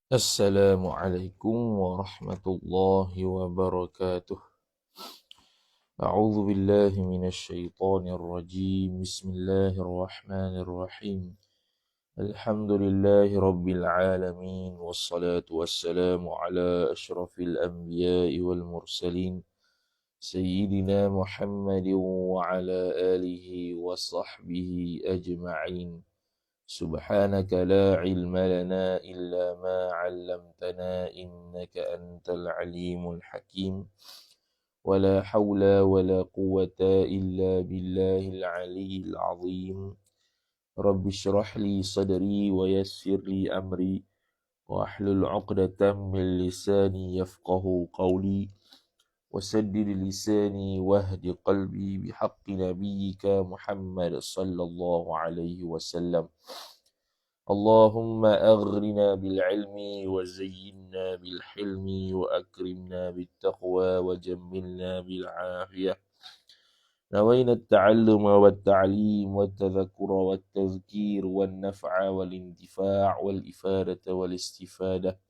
Assalamualaikum warahmatullahi wabarakatuh. A'udzu billahi minasy syaithanir rajim. Bismillahirrahmanirrahim. Alhamdulillahi rabbil alamin wassalatu wassalamu ala asyrafil anbiya'i wal mursalin sayyidina Muhammadin wa ala alihi wa sahbihi ajma'in. سبحانك لا علم لنا إلا ما علمتنا إنك أنت العليم الحكيم ولا حول ولا قوة إلا بالله العلي العظيم رب اشرح لي صدري ويسر لي أمري واحلل عقدة من لساني يفقه قولي وسدد لساني واهد قلبي بحق نبيك محمد صلى الله عليه وسلم اللهم أغرنا بالعلم وزينا بالحلم وأكرمنا بالتقوى وجملنا بالعافية. نوينا التعلم والتعليم والتذكر والتذكير والنفع والانتفاع والإفادة والاستفادة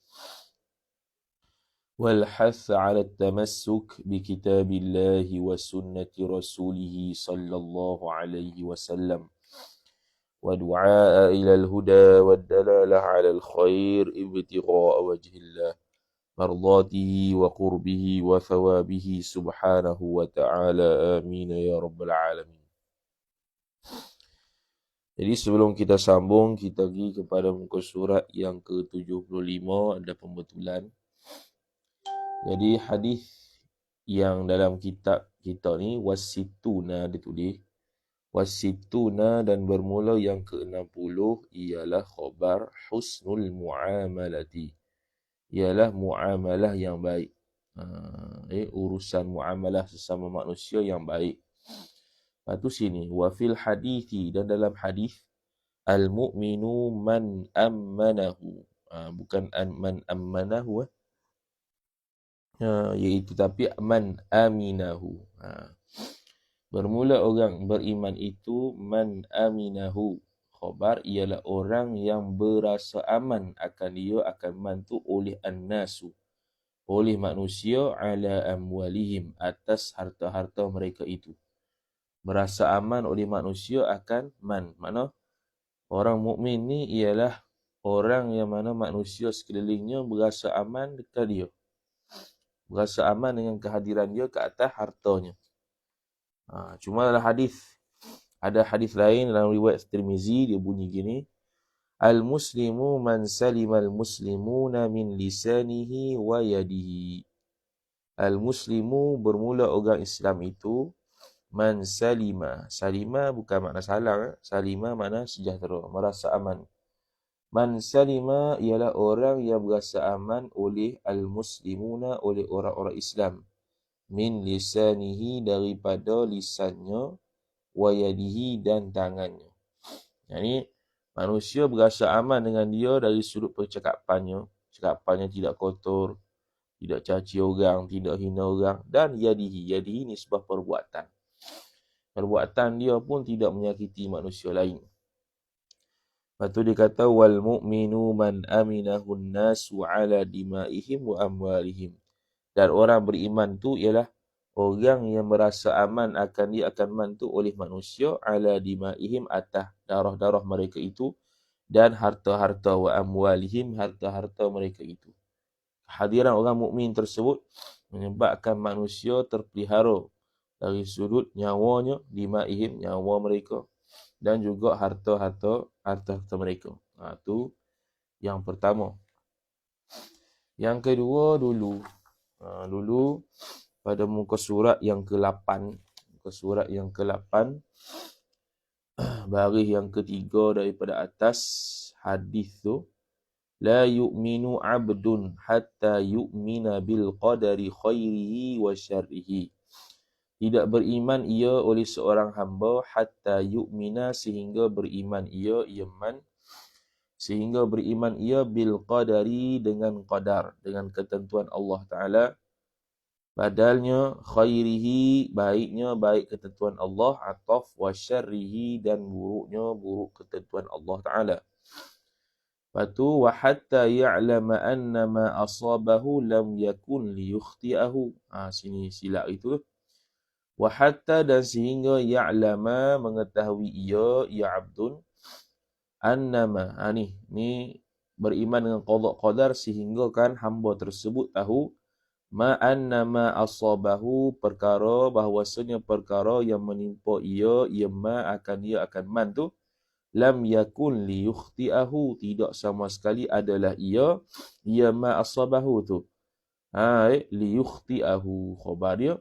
والحث على التمسك بكتاب الله وسنة رسوله صلى الله عليه وسلم ودعاء إلى الهدى والدلالة على الخير ابتغاء وجه الله مرضاته وقربه وثوابه سبحانه وتعالى آمين يا رب العالمين. Jadi sebelum kita sambung, kita pergi kepada muka surat yang ke-75, ada pembetulan. Jadi hadis yang dalam kitab kita ni wasituna ditulis wasituna dan bermula yang ke-60 ialah khabar husnul muamalati, ialah muamalah yang baik. Urusan muamalah sesama manusia yang baik. Lepas tu sini wa fil hadithi, dan dalam hadis al mu'minu man ammanahu, bukan man ammanahu iaitu tapi man aminahu. Bermula orang beriman itu man aminahu. Khabar ialah orang yang berasa aman akan dia, akan man tu oleh an-nasu, oleh manusia, ala amwalihim, atas harta-harta mereka itu. Berasa aman oleh manusia akan man. Mana orang mukmin ni ialah orang yang mana manusia sekelilingnya berasa aman dekat dia. Berasa aman dengan kehadiran dia ke atas hartanya. Cuma dalam hadis, ada hadis lain dalam riwayat Tirmizi, dia bunyi gini: Al-muslimu man salimal muslimuna min lisanihi wa yadihi. Al-muslimu bermula orang Islam itu man salima. Salima bukan makna salam, salima makna sejahtera, merasa aman. Man salima ialah orang yang berasa aman oleh al-muslimuna, oleh orang-orang Islam, min lisanihi, daripada lisannya, wa yadihi, dan tangannya. Yani manusia berasa aman dengan dia dari sudut percakapannya. Cakapannya tidak kotor, tidak caci orang, tidak hina orang. Dan yadihi, yadihi ni sebuah perbuatan. Perbuatan dia pun tidak menyakiti manusia lain. Lepas tu dia kata wal mu'minu man aminahun nasu ala dimaihim wa amwalihim. Dan orang beriman tu ialah orang yang merasa aman akan dia, akan man tu oleh manusia, ala dimaihim, atas darah-darah mereka itu, dan harta-harta, wa amwalihim, harta-harta mereka itu. Kehadiran orang mukmin tersebut menyebabkan manusia terpelihara dari sudut nyawanya, dimaihim, nyawa mereka, dan juga harta-harta mereka. Itu yang pertama. Yang kedua dulu pada muka surat yang ke-8, muka surat yang ke-8, baris yang ketiga daripada atas hadis tu, la yu'minu 'abdun hatta yu'mina bil qadari khairihi wa syarrihi. Tidak beriman ia oleh seorang hamba hatta yu'mina, sehingga beriman ia, man, sehingga beriman ia bil qadari, dengan qadar, dengan ketentuan Allah Ta'ala, badalnya khairihi, baiknya baik ketentuan Allah, ataf, wa syarrihi, dan buruknya buruk ketentuan Allah Ta'ala. Lepas tu wa hatta ya'lama anna ma asabahu lam yakun liyukhti'ahu. Sini silap itu. Wa hatta dan sehingga ya'lama mengetahui ia abdun annama. Ni beriman dengan qada qadar sehingga kan hamba tersebut tahu ma annama asabahu perkara bahwasanya perkara yang menimpa ia akan man tu lam yakun liyukhti'ahu tidak sama sekali adalah ia ma asabahu tu. Liyukhti'ahu khabar dia.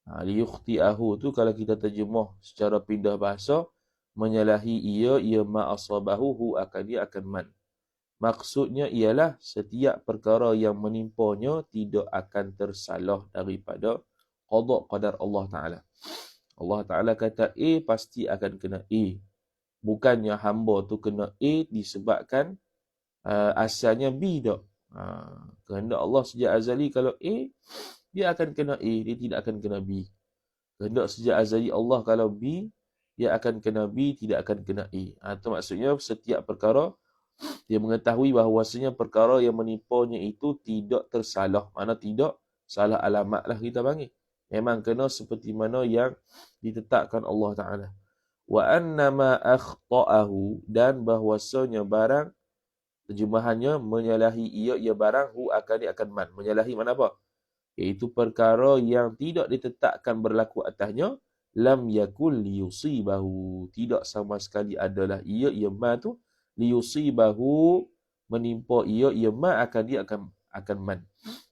Liyukhti'ahu tu kalau kita terjemah secara pindah bahasa menyalahi ia ma asabahu hu akan man. Maksudnya ialah setiap perkara yang menimpanya tidak akan tersalah daripada qada qadar Allah Ta'ala. Allah Ta'ala kata A pasti akan kena A. Bukannya hamba tu kena A disebabkan asalnya B tak. Kehendak Allah sejak azali kalau A, dia akan kena A, dia tidak akan kena B. Kehendak sejak azali Allah kalau B, dia akan kena B, tidak akan kena A. Itu maksudnya setiap perkara, dia mengetahui bahawasanya perkara yang menimpanya itu tidak tersalah. Mana tidak salah alamat lah kita panggil. Memang kena seperti mana yang ditetapkan Allah Ta'ala. Wa annama akhta'ahu dan bahwasanya barang terjemahannya menyalahi ia barang hu akan man. Menyalahi mana apa? Iaitu perkara yang tidak ditetapkan berlaku atasnya lam yakul liyusibahu. Tidak sama sekali adalah ia ma tu liyusibahu menimpa ia ma akan man.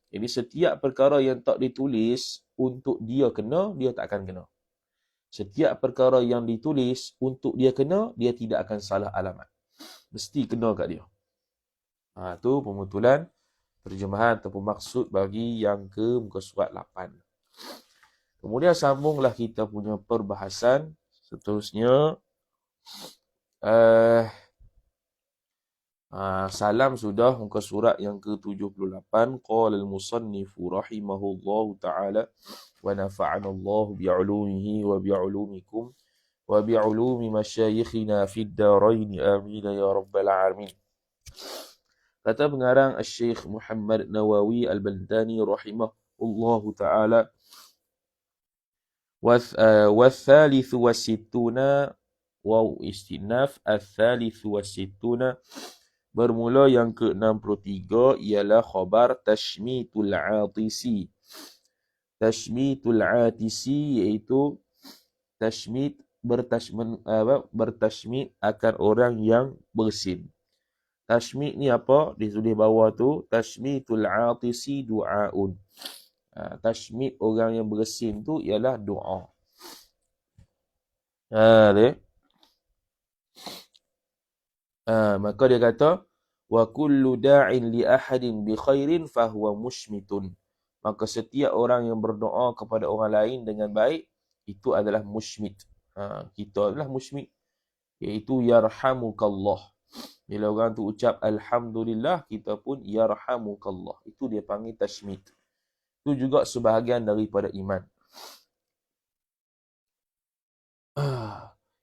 Jadi setiap perkara yang tak ditulis untuk dia kena, dia tak akan kena. Setiap perkara yang ditulis untuk dia kena, dia tidak akan salah alamat. Mesti kena kat dia. Tu pemutulan terjemahan ataupun maksud bagi yang ke muka surat 8. Kemudian sambunglah kita punya perbahasan. Seterusnya, salam sudah muka surat yang ke-78. Qala al-musannifu rahimahullahu ta'ala wa nafa'ana Allah bi'ulumihi wa bi'ulumikum wa bi'ulumi masyayikhina fid darain amin ya rabbal alamin. Kata pengarang Syekh Muhammad Nawawi Al-Bantani rahimahullahu ta'ala wa thalithu wa sittuna waw istinaf al-thalithu wa sittuna bermula yang ke-63 ialah khabar tashmitul atisi. Tashmitul atisi iaitu tashmit bertashmit akan orang yang bersin. Tashmit ni apa? Ditulis bawah tu tashmitul atisi du'aun. Tashmit orang yang bersin tu ialah doa. Maka dia kata wa kullu da'in li ahadin bi khairin fahuwa mushmitun. Maka setiap orang yang berdoa kepada orang lain dengan baik itu adalah mushmit. Kita adalah mushmit, iaitu yarhamukallah. Bila orang tu ucap alhamdulillah, kita pun yarhamukallah. Itu dia panggil tashmit. Itu juga sebahagian daripada iman.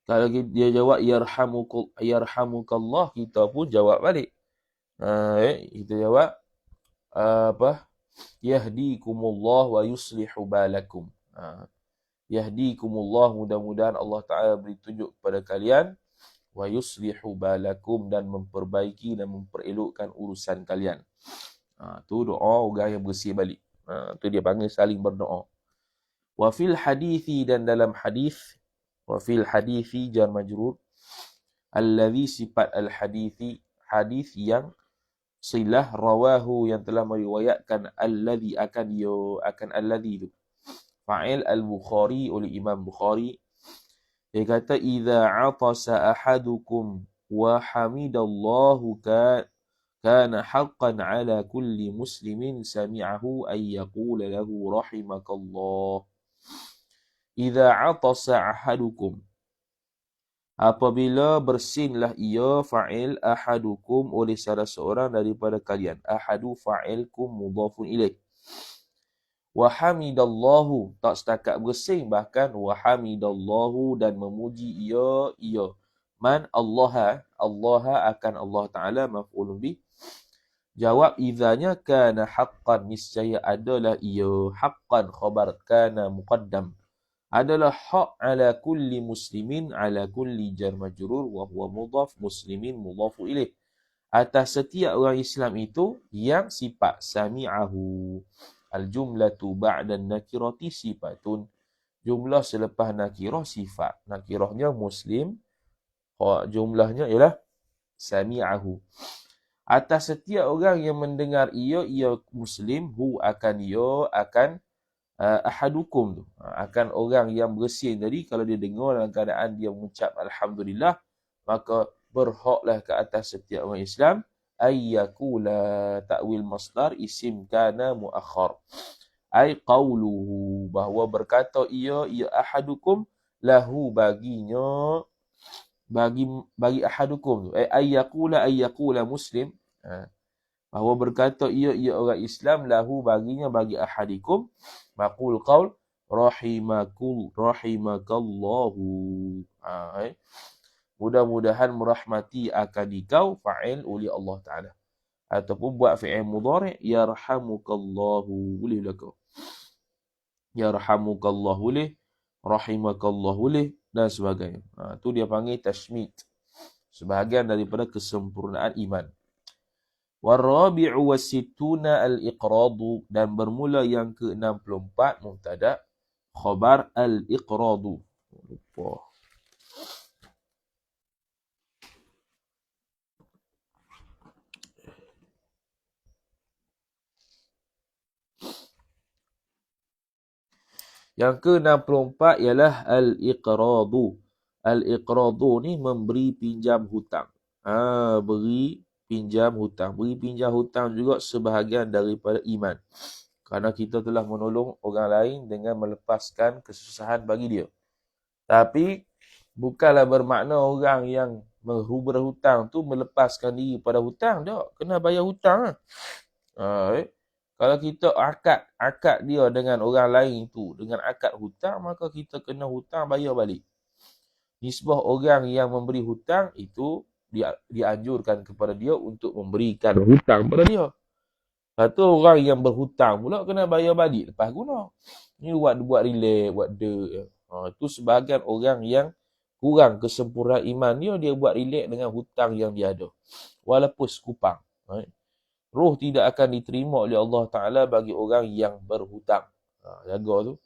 Kalau dia jawab yarhamukallah, kita pun jawab balik. Kita jawab yahdikumullah wa yuslihu balakum. Yahdikumullah, mudah-mudahan Allah Ta'ala beri tunjuk kepada kalian, wa yuslihu balakum, dan memperbaiki dan memperelokkan urusan kalian. Tu doa orang yang bersih balik. Tu dia panggil saling berdoa. Wa fil hadithi, dan dalam hadis, wa fil hadithi jar majrur, alladhi sifat al hadithi, hadis yang silah rawahu yang telah meriwayatkan alladhi akan alladhi tu fa'il al-Bukhari oleh Imam Bukhari. Dia kata idza atasa ahadukum wa hamidallahu kana haqqan ala kulli muslimin sami'ahu ay yaqula lahu rahimakallah. Idza atasa ahadukum, apabila bersinlah ia fa'il ahadukum oleh salah seorang daripada kalian. Ahadu fa'ilkum mudhafun ilaih. Wa hamidallahu, tak setakat bersin, bahkan wa hamidallahu, dan memuji ia man Allah Allah akan Allah Ta'ala maf'ulun bih. Jawab idzanya kana haqqan, niscaya adalah ia haqqan, khabar kana muqaddam, adalah hak ala kulli muslimin, ala kulli jar majrur wa huwa mudhaf, muslimin mudhafu ilaih, atas setiap orang Islam itu yang sifat sami'ahu. Al-jumlatu ba'da nakirati sifatun, jumlah selepas nakirah sifat. Nakirahnya muslim, jumlahnya ialah sami'ahu. Atas setiap orang yang mendengar ia muslim, hu akan ia, akan ahadukum tu, akan orang yang bersin tadi, kalau dia dengar dalam keadaan dia mengucap alhamdulillah, maka berhaklah ke atas setiap orang Islam ayyakula, ta'wil masdar isim kana muakhar, ai qauluhu, bahawa berkata ia ahadukum, lahu baginya, bagi ahadukum tu, ayyakula muslim, bahawa berkata ia orang Islam, lahu baginya, bagi ahadikum, maqul qaul rahimakallahu, mudah-mudahan merahmati akan dikau, fa'il oleh Allah Ta'ala, ataupun buat fi'il mudhari', yarhamukallahu, boleh belakang, yarhamukallahu boleh, rahimakallahu boleh, dan sebagainya. Tu dia panggil tashmit, sebahagian daripada kesempurnaan iman. Warabi'u wasittuna al-iqradu, dan bermula yang ke-64 mubtada, khabar al-iqradu. Lupa. Yang ke-64 ialah al-iqradu. Al-iqradu ni memberi pinjam hutang. Beri pinjam hutang. Beri pinjam hutang juga sebahagian daripada iman. Kerana kita telah menolong orang lain dengan melepaskan kesusahan bagi dia. Tapi bukanlah bermakna orang yang berhutang tu melepaskan diri pada hutang. Tak, kena bayar hutang. Kalau kita akad dia dengan orang lain tu, dengan akad hutang, maka kita kena hutang bayar balik. Nisbah orang yang memberi hutang itu dianjurkan kepada dia untuk memberikan hutang kepada dia. Satu orang yang berhutang pula kena bayar balik lepas guna. Ni buat relax, buat itu sebahagian orang yang kurang kesempurnaan iman dia buat relax dengan hutang yang dia ada, walaupun sekupang. Roh tidak akan diterima oleh Allah Ta'ala bagi orang yang berhutang. Jaga tu.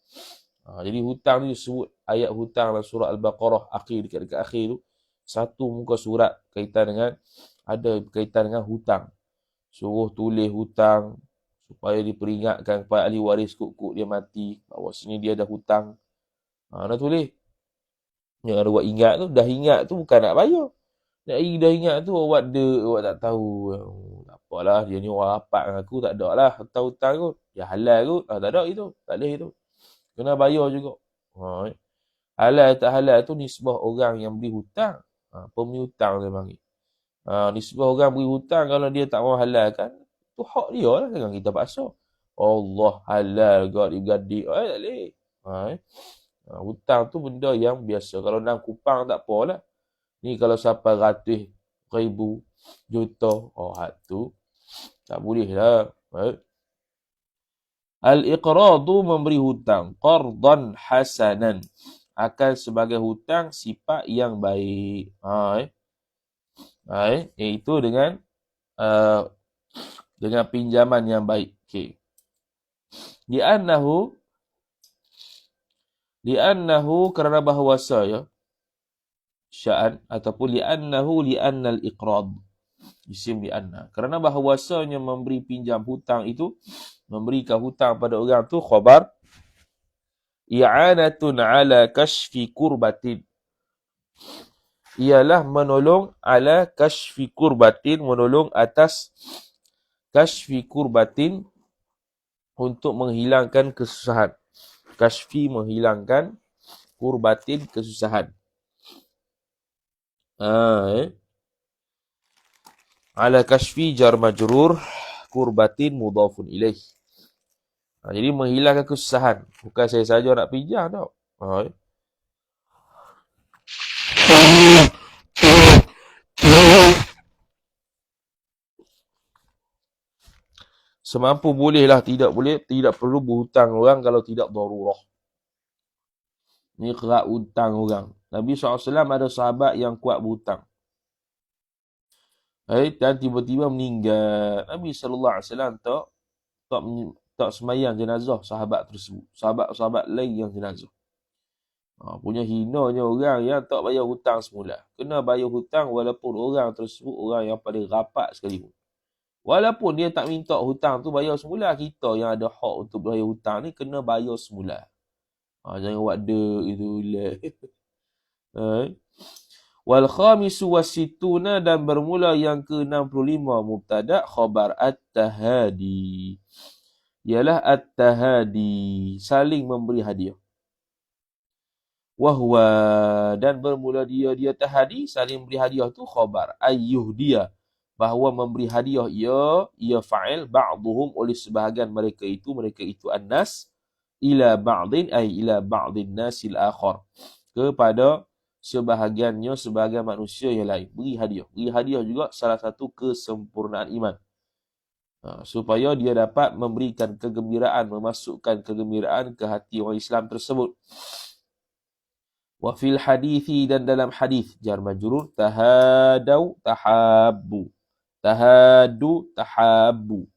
Jadi hutang tu disebut, ayat hutang dalam surah Al-Baqarah dekat akhir tu, satu muka surat ada berkaitan dengan hutang. Suruh tulis hutang supaya diperingatkan kepada ahli waris kuk dia mati bahawa sini dia ada hutang. Nak tulis. Yang ada buat ingat tu, dah ingat tu bukan nak bayar. Dah ingat tu awak tak tahu. Tak apalah, dia ni orang rapat dengan aku, tak ada lah hutang-hutang kot. Ya halal kot. Tak ada itu. Tak boleh itu. Kena bayar juga. Halal tak halal tu nisbah orang yang beri hutang. Pemberi hutang dia panggil. Nisbah orang beri hutang, kalau dia tak mau halalkan, tu hak dia lah, jangan kita paksa. Allah halal kot digadik. Tak boleh. Hutang tu benda yang biasa. Kalau dalam kupang tak apalah. Ni kalau sampai ratus ribu juta, hak tu tak boleh lah. Al-iqradu memberi hutang, qardan hasanan, akan sebagai hutang sifat yang baik. Iaitu dengan pinjaman yang baik. Okey. Li'annahu kerana bahawasa ya, sya'an ataupun li'annal iqrad, isim li'anna, kerana bahawasanya memberi pinjam hutang itu, memberikan hutang pada orang tu, khabar i'anatun ala kashfi kurbatin, ialah menolong ala kashfi kurbatin, menolong atas kashfi kurbatin, untuk menghilangkan kesusahan. Kashfi menghilangkan, kurbatin kesusahan. Ala kashfi jar majrur, kurbatin mudhafun ilaih. Jadi menghilangkan kesusahan. Bukan saya saja nak pinjam tau. Semampu bolehlah, tidak boleh, tidak perlu berhutang orang kalau tidak darurah. Ni kerak hutang orang. Nabi SAW ada sahabat yang kuat berhutang. Dan tiba-tiba meninggal. Nabi SAW tak semayang jenazah sahabat tersebut. Sahabat-sahabat lain yang jenazah. Punya hinanya orang yang tak bayar hutang semula. Kena bayar hutang walaupun orang tersebut orang yang paling rapat sekalipun. Walaupun dia tak minta hutang tu bayar semula, kita yang ada hak untuk bayar hutang ni kena bayar semula. Jangan buat dek itu lah. Wal khamisu wasittuna, dan bermula yang ke-65 mubtada khabar at-tahadi. Ialah at-tahadi, saling memberi hadiah. Wahwa, dan bermula dia tahadi, saling memberi hadiah tu khabar ayyuh dia, bahawa memberi hadiah ia fa'il ba'duhum, oleh sebahagian mereka itu an-nas, ila ba'din ay ila ba'din nasil akhar, kepada sebahagian manusia yang lain. Beri hadiah juga salah satu kesempurnaan iman. Supaya dia dapat memberikan kegembiraan, memasukkan kegembiraan ke hati orang Islam tersebut. Wa fil hadithi, dan dalam hadis, jar majrur, tahadau tahabbu. Tahadu tahabbu.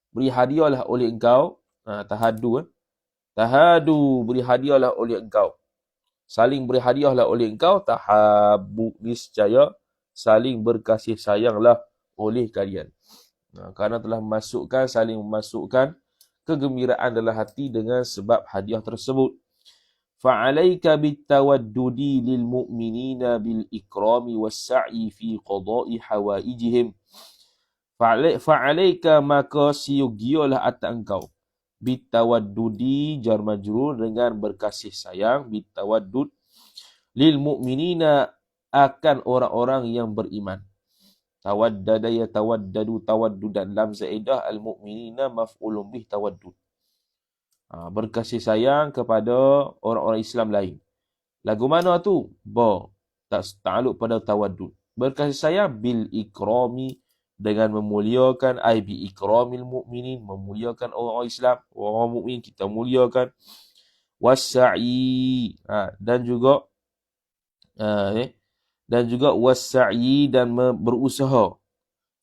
Beri hadiahlah oleh engkau. Tahadu, beri hadiahlah oleh engkau. Saling beri hadiahlah oleh engkau. Tahabbu, niscaya saling berkasih sayanglah oleh kalian. Kerana telah saling memasukkan kegembiraan dalam hati dengan sebab hadiah tersebut. Fa'alaika bitawaddudi lil mu'minina bil ikrami was-sa'i fi qada'i hawaijihim. Fa'alaika, maka siugialah atas engkau. Bitawaddudi, jar majrur, dengan berkasih sayang. Bitawaddud lil mu'minina, akan orang-orang yang beriman. Tawaddada yatawaddadu tawaddudan, lam zaidah, al mu'minina maf'ulun bih tawaddud. Berkasih sayang kepada orang-orang Islam lain. Lagu mana tu? Tak ta'aluk pada tawaddud. Berkasih sayang bil ikrami, dengan memuliakan, ai bi ikramil mu'minin, memuliakan orang-orang Islam, orang mukmin kita muliakan. Was-sa'i, dan juga was-sa'i, dan berusaha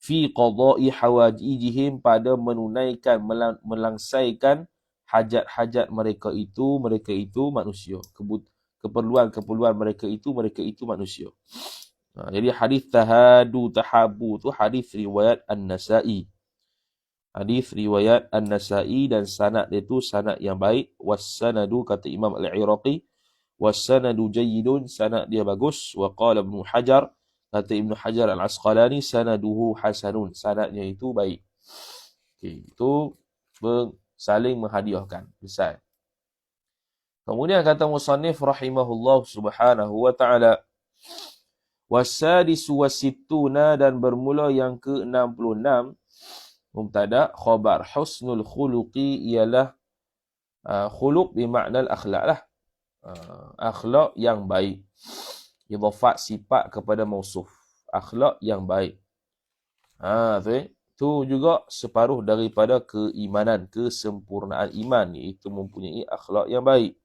fi qada'i hawajijihim, pada menunaikan, melangsaikan hajat-hajat mereka itu manusia. Keperluan mereka itu manusia. Jadi hadis tahadu tahabu tu hadis riwayat An-Nasa'i. Dan sanad dia tu sanad yang baik. Was-sanadu, kata Imam Al-Iraqi, was-sanadu jayyidun, sanad dia bagus. Wa qala Ibnu Hajar, kata Ibnu Hajar Al-Asqalani, sanaduhu hasanun, sanadnya itu baik. Itu saling menghadiahkan. Misal. Kemudian kata musannif rahimahullah subhanahu wa ta'ala, wasadisu wasittuna, dan bermula yang ke-66 mubtada khabar husnul khuluqi, ialah khuluq bermakna akhlak lah. Akhlak yang baik. Idhafat sifat kepada mausuf. Akhlak yang baik. Itu juga separuh daripada keimanan, kesempurnaan iman, iaitu mempunyai akhlak yang baik.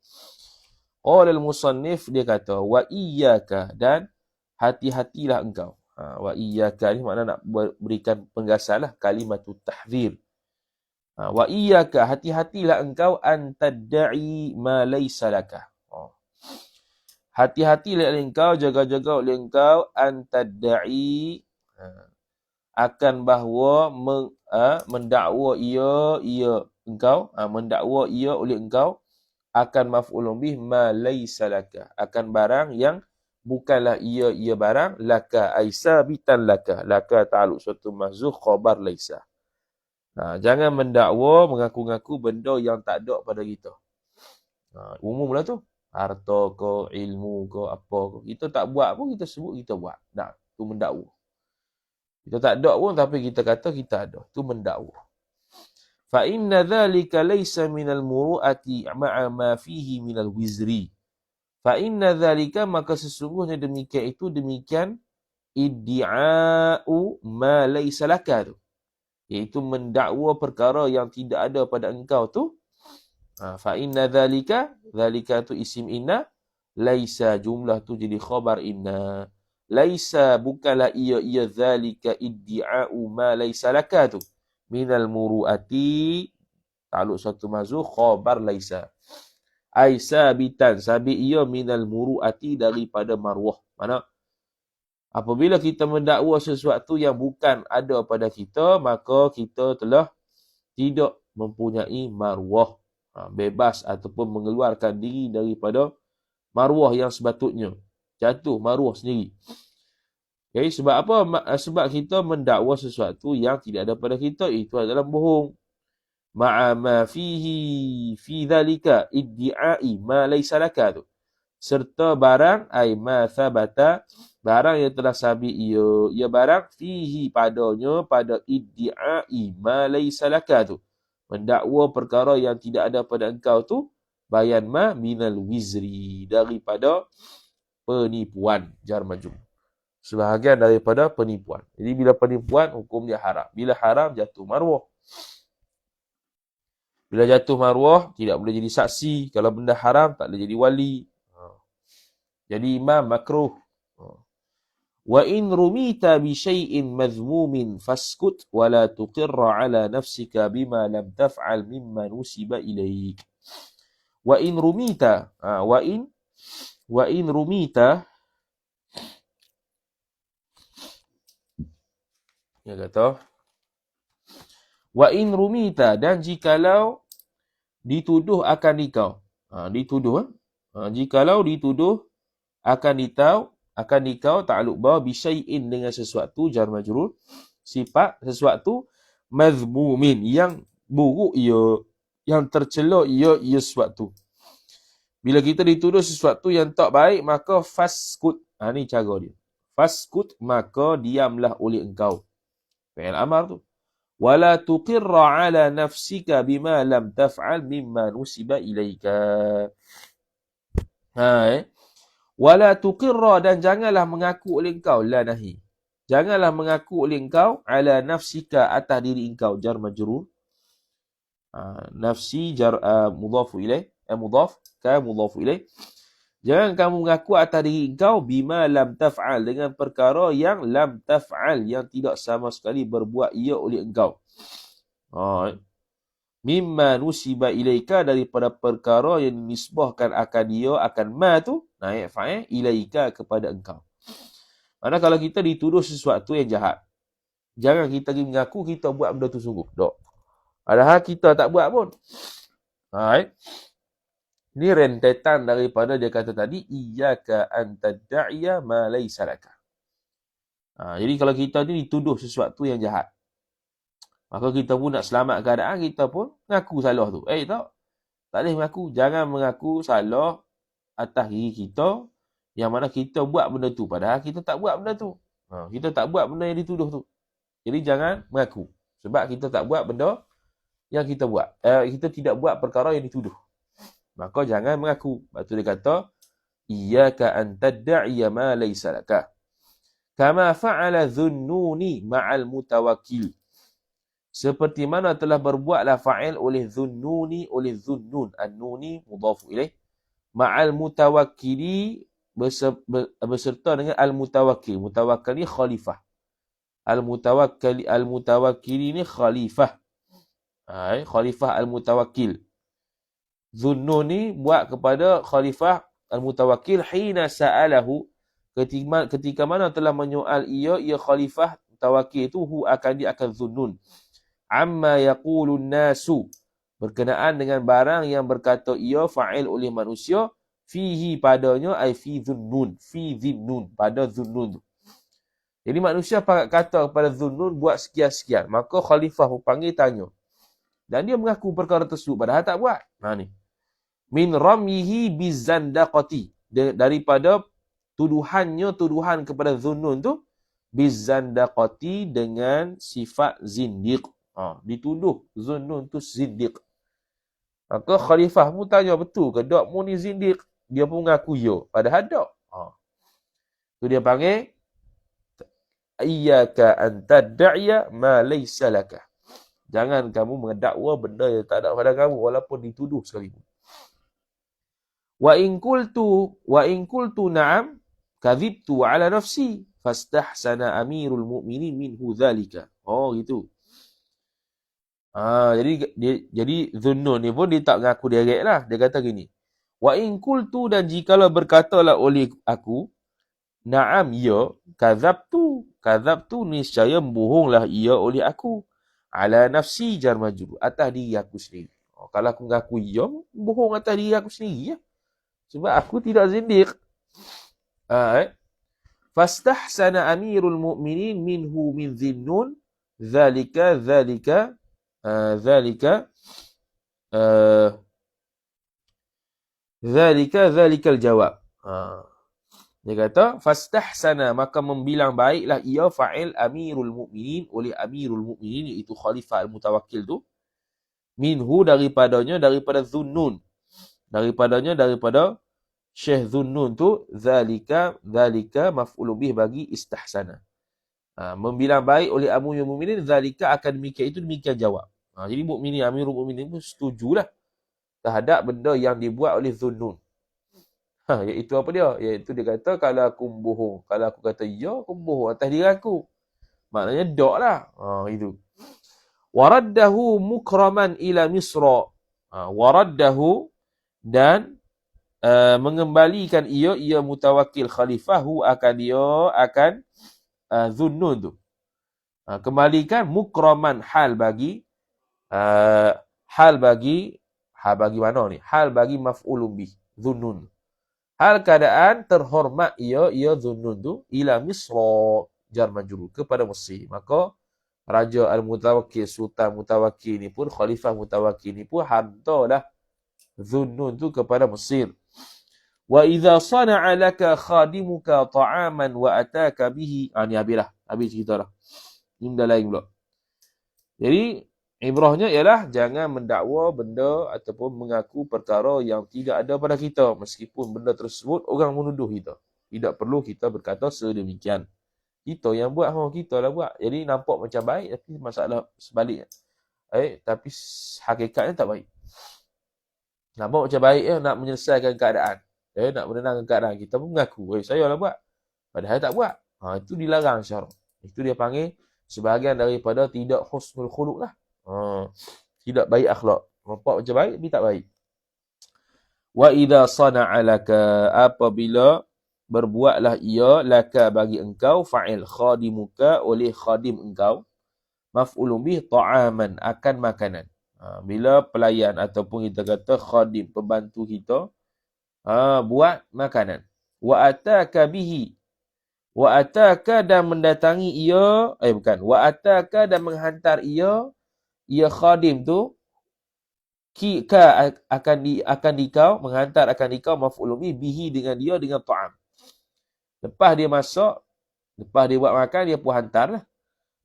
Qala al-musannif, dia kata, wa iyyaka, dan hati-hatilah engkau. Wa iyyaka ni makna nak berikan penggasan lah, kalimatut tahzir. Wa iyyaka, hati-hatilah engkau, an tadda'i ma laysa laka. Hati-hatilah engkau, jaga-jaga oleh engkau, an tadda'i, akan bahawa mendakwa ia oleh engkau, akan maf'ulun bih ma laysa laka, akan barang yang bukanlah ia barang, laka ay sabitan laka ta'aluk suatu mahzuf khabar laysa. Jangan mendakwa, mengaku-ngaku benda yang tak ada pada kita. Umumlah tu, harta ke, ilmu ke, apa ke, kita tak buat pun kita sebut kita buat. Tu mendakwa. Kita tak ada pun tapi kita kata kita ada. Tu mendakwa. Fa inna dhalika laysa minal muru'ati ma'a ma fihi minal wizri. Fa inna dhalika, maka sesungguhnya demikian iddi'a'u ma laysa laka tu. iaitu mendakwa perkara yang tidak ada pada engkau tu. Fa inna dhalika tu isim inna, laisa jumlah tu jadi khabar inna. Laisa bukanlah ia dhalika iddi'a'u ma laisa laka tu. Minal muru'ati, ta'aluk suatu mazhuf khabar laisa. Ai sabitan, sabit ia minal muru'ati, daripada marwah. Mana? Apabila kita mendakwa sesuatu yang bukan ada pada kita, maka kita telah tidak mempunyai marwah. Bebas ataupun mengeluarkan diri daripada marwah yang sepatutnya. Jatuh marwah sendiri. Okay, sebab apa? Sebab kita mendakwa sesuatu yang tidak ada pada kita, itu adalah bohong. Ma'a ma fihi fi dhalika iddi'ai ma laysa laka tu. Serta barang ai ma thabata, barang yang telah sabit ia barang fihi padanya, pada iddi'ai ma laysa laka tu, mendakwa perkara yang tidak ada pada engkau tu, bayan ma minal wizri, daripada penipuan, jar majrur, sebahagian daripada penipuan. Jadi bila penipuan, hukum dia haram. Bila haram, jatuh marwah. Bila jatuh marwah, tidak boleh jadi saksi. Kalau benda haram, tak boleh jadi wali. Jadi imam makruh. Wa in rumita bi syai'in madhmumin faskut wa la tuqirra ala nafsika bima lam taf'al mimma nusiba ilaik. Wa in rumita, wa in rumita, dia kata, wa in rumita, dan jikalau dituduh akan dikau. Jikalau dituduh akan dikau ta'aluk ba bi syai'in, dengan sesuatu, jar majrur, sifat sesuatu, madhmumin, yang buruk ia, yang tercela ia sesuatu. Bila kita dituduh sesuatu yang tak baik, maka faskut. Ni cara dia. Faskut, maka diamlah oleh engkau. Fi'il amar tu. Wala tuqirra ala nafsika bima lam taf'al mimma nusiba ilaika. Wala tuqirra, dan janganlah mengaku oleh engkau, la nahi. Janganlah mengaku oleh engkau, ala nafsika, atas diri engkau, jar majrur. Nafsi jar mudhafu ilaih, mudhaf ka mudhafu ilaih. Jangan kamu mengaku atas diri engkau, bima lam taf'al, dengan perkara yang lam taf'al, yang tidak sama sekali berbuat ia oleh engkau. Mimma nusiba ilaika, daripada perkara yang dinisbahkan akan dia, akan ma tu, naik fa'il, ilaika, kepada engkau. Mana kalau kita dituduh sesuatu yang jahat, jangan kita mengaku kita buat benda tu sungguh. Tak. Padahal kita tak buat pun. Ini rentetan daripada dia kata tadi, iyyaka an tadda'iya ma laysa laka. Jadi kalau kita ni dituduh sesuatu yang jahat, maka kita pun nak selamat keadaan, kita pun mengaku salah tu. Tak boleh mengaku. Jangan mengaku salah atas diri kita, yang mana kita buat benda tu, padahal kita tak buat benda tu. Kita tak buat benda yang dituduh tu. Jadi jangan mengaku. Sebab kita tak buat benda yang kita buat. Kita tidak buat perkara yang dituduh. Maka jangan mengaku. Lepas tu dia kata, iyyaka an tadda'iya ma laysa laka. Kama fa'ala dhunnuni ma'al mutawakkil. Seperti mana telah berbuatlah fa'il oleh dhunnuni, oleh dhunnun. An-nuni mudhafu ilaih. Ma'al mutawakkili, beserta dengan al-mutawakkil. Mutawakkil ni khalifah. Al-mutawakkil ni khalifah. Khalifah al-mutawakkil. Dhunnun ni buat kepada khalifah al-mutawakkil, hina sa'alahu, ketika mana telah menyoal ia khalifah mutawakkil itu, dia akan dhunnun. Amma yaqulun nasu, berkenaan dengan barang yang berkata ia fa'il oleh manusia, fihi, padanya, ai fi dhunnun, fi dhinnun, pada dhunnun tu. Jadi manusia kata kepada dhunnun buat sekian-sekian, maka khalifah panggil tanya, dan dia mengaku perkara tersebut padahal tak buat. Ni min ramyihi bizandaqati, daripada tuduhan kepada dhunnun tu, bizandaqati, dengan sifat zindiq. Dituduh dhunnun tu zindiq. Maka khalifah pun tanya, betul ke dak mu ni zindiq? Dia pun mengaku ya, padahal dak. Tu dia panggil iyyaka an tadda'iya ma laysa laka. Jangan kamu mendakwa benda yang tak ada pada kamu walaupun dituduh sekalipun. Wa in qultu na'am kadhibtu ala nafsi fastahsana amirul mu'minin minhu dhalika. Oh gitu. Jadi Dhunnun ni pun dia tak mengaku direct lah. Dia kata gini. Wa in qultu, dan jikalau berkatalah oleh aku, na'am ya, kadzabtu niscaya bohonglah ia oleh aku. Ala nafsi jar majrur, atas diri aku sendiri. Kalau aku mengaku ya, bohong atas diri aku sendiri ya. Sebab aku tidak zindiq. Fastahsana amirul mu'minin minhu min Dhunnun dhalika Zalikal jawab. Dia kata fastahsana, maka membilang baiklah ia fa'il amirul mu'minin oleh amirul mu'minin, iaitu khalifah al-mutawakkil tu, minhu daripada Dhunnun, daripada Syekh Dhunnun tu, zalika maf'ul bih bagi istahsana. Membilang baik oleh amirul mu'minin, zalika akan demikian jawab. Jadi mukminin, amirul mu'minin pun setujulah terhadap benda yang dibuat oleh Dhunnun. Iaitu apa dia? Iaitu dia kata kalau aku bohong, kalau aku kata ya, aku bohong atas diri aku. Maknanya dok lah. Itu. Waraddahu mukraman ila Misra. Waraddahu, dan mengembalikan ia mutawakkil khalifahu akan Dhunnun tu. Kembalikan mukraman hal bagi mana ni? Hal bagi maf'ulun bih, Dhunnun. Hal keadaan terhormat ia Dhunnun tu ila Misra jar majrur, kepada Mesir. Maka Raja Al-Mutawakkil, Sultan Mutawakkil ni pun, Khalifah Mutawakkil ni pun hantarlah Dhunnun tu kepada Mesir. Wa idza sana'a laka khadimuka ta'aman wa ataka bihi. Ni habis cerita dah. Ini dah lain pula. Jadi ibrahnya ialah jangan mendakwa benda ataupun mengaku perkara yang tidak ada pada kita, meskipun benda tersebut orang menuduh kita. Tidak perlu kita berkata sedemikian. Kita yang buat, kita lah buat. Jadi nampak macam baik, tapi masalah sebaliknya. Tapi hakikatnya tak baik. Nampak macam baik nak menyelesaikan keadaan. Nak menenangkan keadaan. Kita pun mengaku, saya lah buat. Padahal tak buat. Itu dilarang syarak. Itu dia panggil sebahagian daripada tidak husnul khuluq lah. Tidak baik akhlak. Nampak macam baik, tapi tak baik. Wa idza sana'a laka, apabila berbuatlah ia laka bagi engkau, fa'il khadimuka oleh khadim engkau, maf'ulun bih ta'aman akan makanan. Bila pelayan ataupun kita kata khadim, pembantu kita, buat makanan. Wa ataka bihi, wa ataka dan mendatangi ia, wa ataka dan menghantar ia khadim tu, akan dikau, menghantar akan dikau, maf'ulun bihi dengan dia, dengan ta'am. Lepas dia masak, lepas dia buat makan, dia pun hantar lah.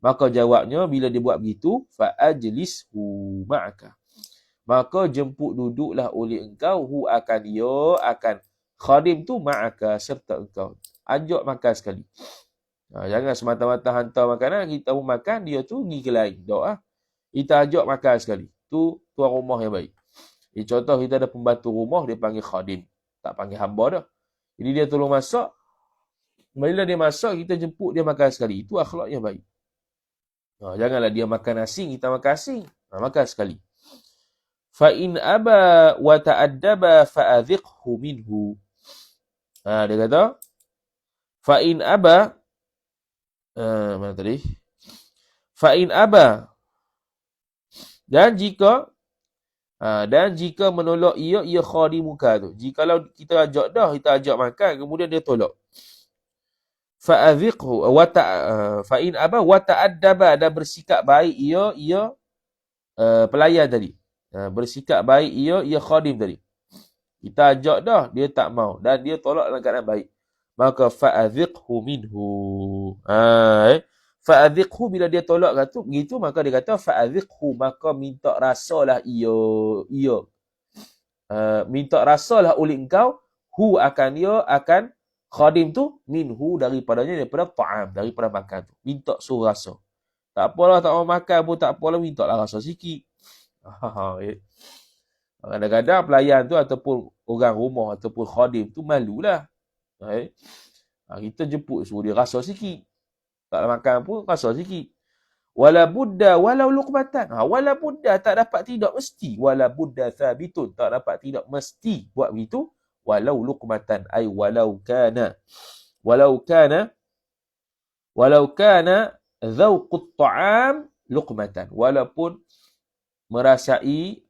Maka jawabnya, bila dia buat begitu, fa'ajlishu ma'aka, maka jemput duduklah oleh engkau, akan khadim tu, ma'aka serta engkau. Ajak makan sekali. Jangan semata-mata hantar makanan, kita pun makan, dia tu pergi ke lain. Kita ajak makan sekali. Tu tuan rumah yang baik. Contoh kita ada pembantu rumah, dia panggil khadim. Tak panggil hamba dah. Jadi dia tolong masak. Bila dia masak, kita jemput dia makan sekali. Itu akhlak yang baik. Janganlah dia makan asing, kita makan asing. Makan sekali. Fa'in aba wa ta'addaba fa'adhiqhu minhu. Dia kata, fa'in aba, mana tadi? Fa'in aba, dan jika menolak ia khadimuka tu. Jikalau kita ajak makan, kemudian dia tolak. Fa'adhiqhu fa'in aba wa ta'addaba, dan bersikap baik ia pelayan tadi. Bersikap baik ia khadim tadi. Kita ajak dah, dia tak mau dan dia tolak dalam keadaan baik. Maka fa'adhiqhu minhu. Fa'adhiqhu, bila dia tolak gitu, maka dia kata fa'adhiqhu, maka minta rasalah ia. Minta rasalah oleh engkau, akan khadim tu, minhu daripada ta'am, daripada makan tu. Minta suruh rasa. Tak apalah, tak mau makan pun tak apalah, minta lah rasa sikit. Kadang-kadang pelayan tu ataupun orang rumah ataupun khadim tu malulah. Kita jemput suruh dia rasa sikit. Tak makan pun rasa sikit. Wala budda walau luqmatan. Wala budda tak dapat tidak mesti. Wala budda thabitun tak dapat tidak mesti buat begitu. Walau luqmatan ay walau kana. Walau kana dhauqut ta'am luqmatan. Walaupun merasai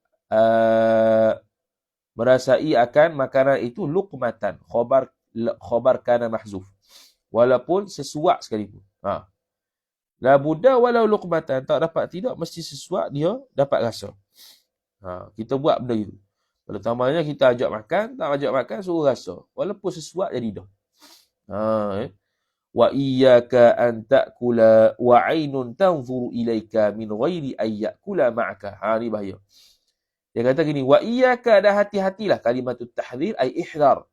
akan makanan itu luqmatan. Khabar kana mahzuf. Walaupun sesuap sekalipun. La budda walau luqmatan. Tak dapat tidak, mesti sesuap dia dapat rasa. Kita buat benda itu. Pertamanya kita ajak makan, tak ajak makan suruh rasa. Walaupun sesuap jadi dah. Wa iyyaka an ta'kula wa 'ainun tanzuru ilaika min ghairi ay ya'kula ma'aka. Ni bahaya. Dia kata gini, wa iyyaka, dah hati-hatilah, kalimatut tahdhir ay ihdar.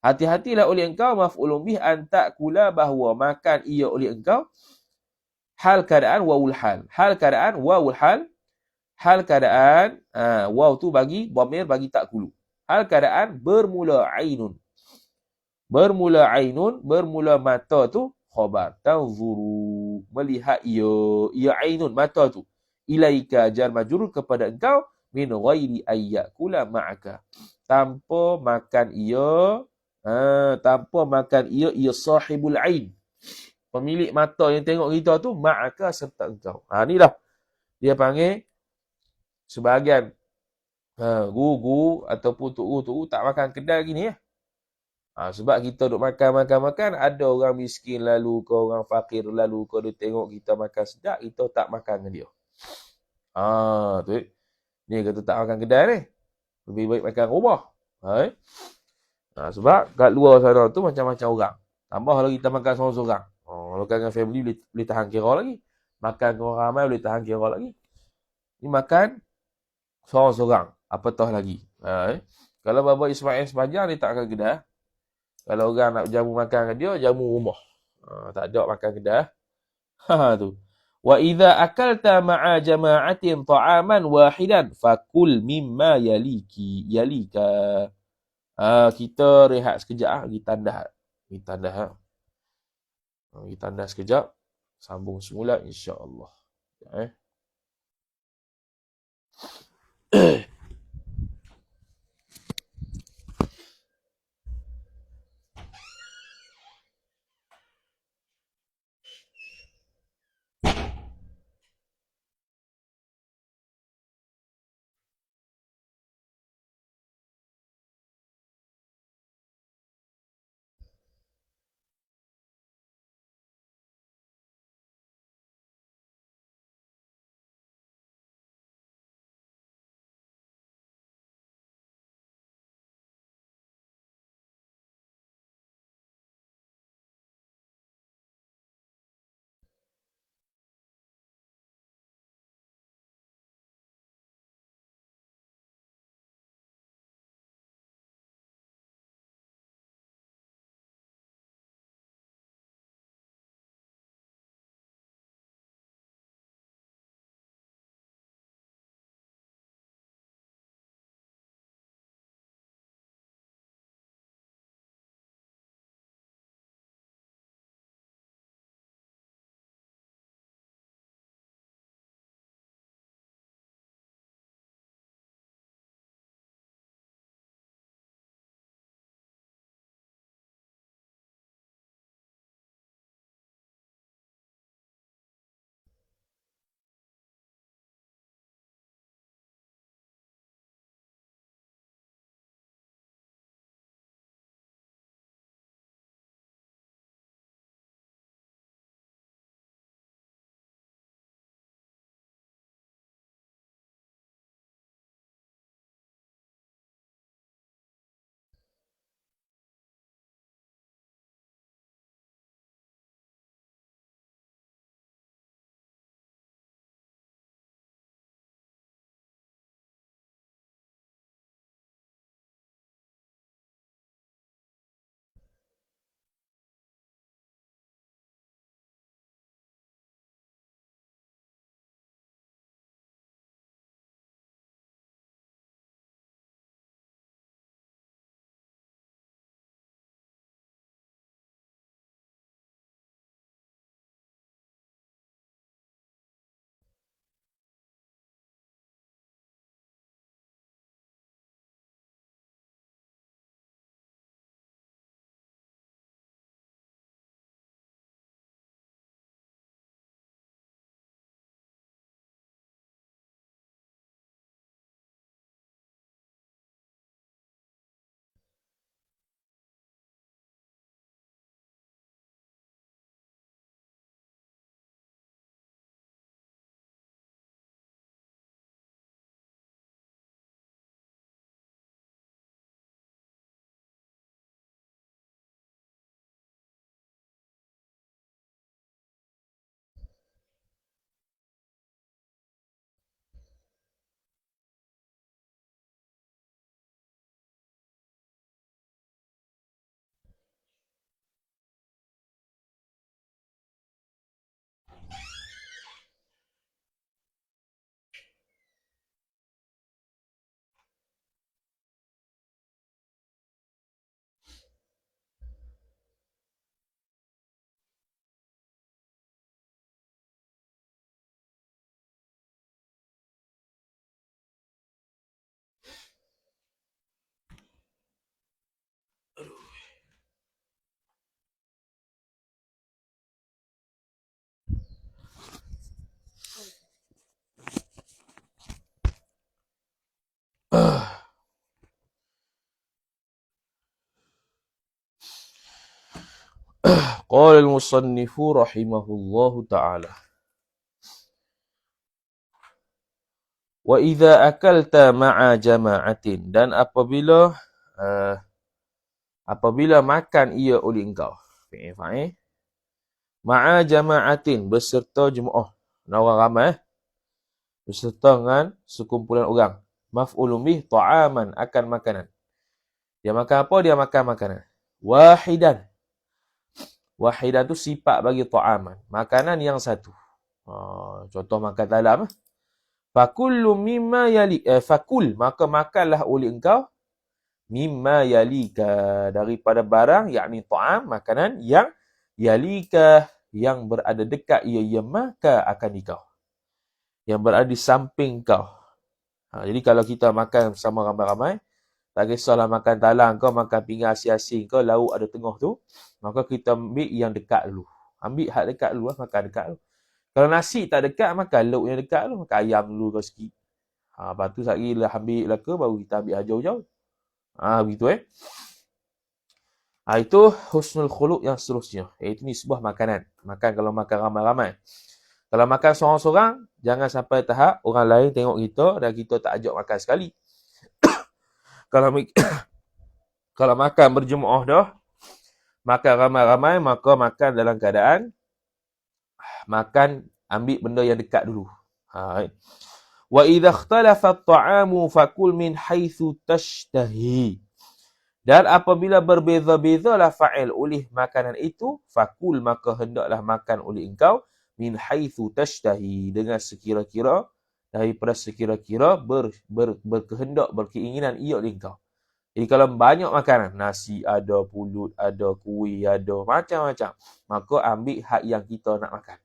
Hati-hatilah oleh engkau, maf'ulun bih, an ta'kula, bahawa makan ia oleh engkau, hal keadaan wawul hal. Hal keadaan wawul hal. Hal keadaan waw tu bagi dhamir bagi ta'kulu. Hal keadaan bermula ainun. Bermula ainun, bermula mata tu khabar. Tanzuru, melihat ia ainun, mata tu. Ilaika jar majrur, kepada engkau, min ghairi ayyakula ma'aka. Tanpa makan ia, ia sahibul ain. Pemilik mata yang tengok kita tu, ma'aka, serta engkau. Inilah dia panggil sebahagian guru ataupun tuk-guru tak makan kedai gini ya. Sebab kita duk makan, ada orang miskin lalu ke, orang fakir lalu ke, dia tengok kita makan sedap, kita tak makan dengan dia. Tu ni kata tak makan kedai ni. Lebih baik makan rumah. Sebab kat luar sana tu macam-macam orang. Tambah lagi kita makan seorang-seorang. Kalau dengan family boleh tahan kira lagi. Makan dengan orang ramai boleh tahan kira lagi. Ni makan seorang-seorang. Apatah lagi. Kalau Baba Ismail sepanjang, dia tak akan kedai. Kalau orang nak jamu makan dengan dia, jamu rumah. Tak ada makan kedai. Tu. Wa idza akalta ma'a jama'atin ta'aman wahidan fakul mimma yalika. Kita rehat sekejap, pergi tandas. Pergi tandas sekejap. Sambung semula insya-Allah. Qala al-musannifu rahimahullahu ta'ala. Wa idza akalta ma'a jama'atin, dan apabila makan ia oleh engkau. Fa'il. Ma'a jama'atin, beserta jemaah. Orang ramai. Beserta dengan sekumpulan orang. Maf'ulun bih, ta'aman, akan makanan. Dia makan apa? Dia makan makanan. Wahidan. Wahidan tu sifat bagi ta'aman. Makanan yang satu. Contoh makan talam. Fakullu mimma yali. Fakul, maka makanlah oleh engkau. Mimma yalika, daripada barang, yakni ta'am, makanan yang yalika, yang berada dekat ia maka akan ikau. Yang berada di samping kau. Jadi kalau kita makan bersama ramai-ramai, tak kisahlah makan talang kau, makan pinggan asin-asin kau, lauk ada tengah tu, maka kita ambil yang dekat dulu. Ambil hak dekat dulu, makan dekat dulu. Kalau nasi tak dekat, makan lauk yang dekat dulu. Makan ayam dulu kau sikit. Lepas tu sekali lah ambil lah ke, baru kita ambil jauh-jauh. Begitu Itu husnul khuluq yang seterusnya. Iaitu ni sebuah makanan. Makan kalau makan ramai-ramai. Kalau makan seorang-seorang, jangan sampai tahap orang lain tengok kita dan kita tak ajak makan sekali. Kalau makan berjemaah dah, makan ramai-ramai, maka makan dalam keadaan makan ambil benda yang dekat dulu. Wa idza ikhtalafa at-ta'amu fakul min haitsu tashtahi. Dan apabila berbeza-bezalah fa'il oleh makanan itu, fakul, maka hendaklah makan oleh engkau min haitsu tashtahi, dengan sekira-kira, daripada sekira-kira berkehendak, berkeinginan ia oleh engkau. Jadi kalau banyak makanan, nasi ada, pulut ada, kuih ada, macam-macam, maka ambil hak yang kita nak makan.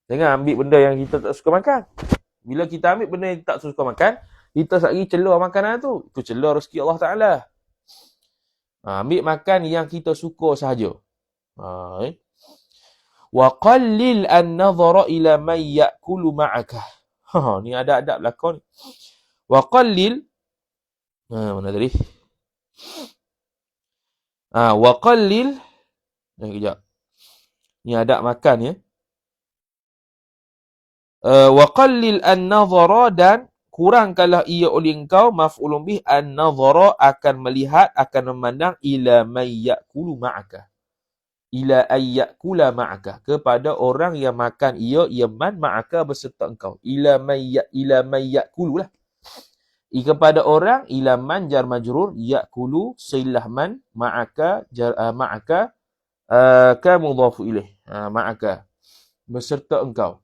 Jangan ambil benda yang kita tak suka makan. Bila kita ambil benda yang tak suka makan, kita sekali celur makanan tu. Itu celur rezeki Allah Ta'ala. Ambil makan yang kita suka sahaja. Wa qallil an-nadhara ila man ya'kulu ma'aka. Ni ada adab belakang ni. Wa qallil, mana tadi? Wa qallil, kejap. Ni adab makan ya. Wa qallil an-nadhara, dan kurangkanlah ia oleh engkau, maf'ulun bih, an-nadhara, akan melihat, akan memandang, ila man ya'kulu ma'aka. Ila ayyakula ma'aka, kepada orang yang makan ia man ma'aka, beserta engkau. Ila man ya'kulu lah. Kepada orang, ila man jar majrur, ya'kulu silah man, ma'aka ma'aka ka mudhafu ilaih. Ma'aka, beserta engkau.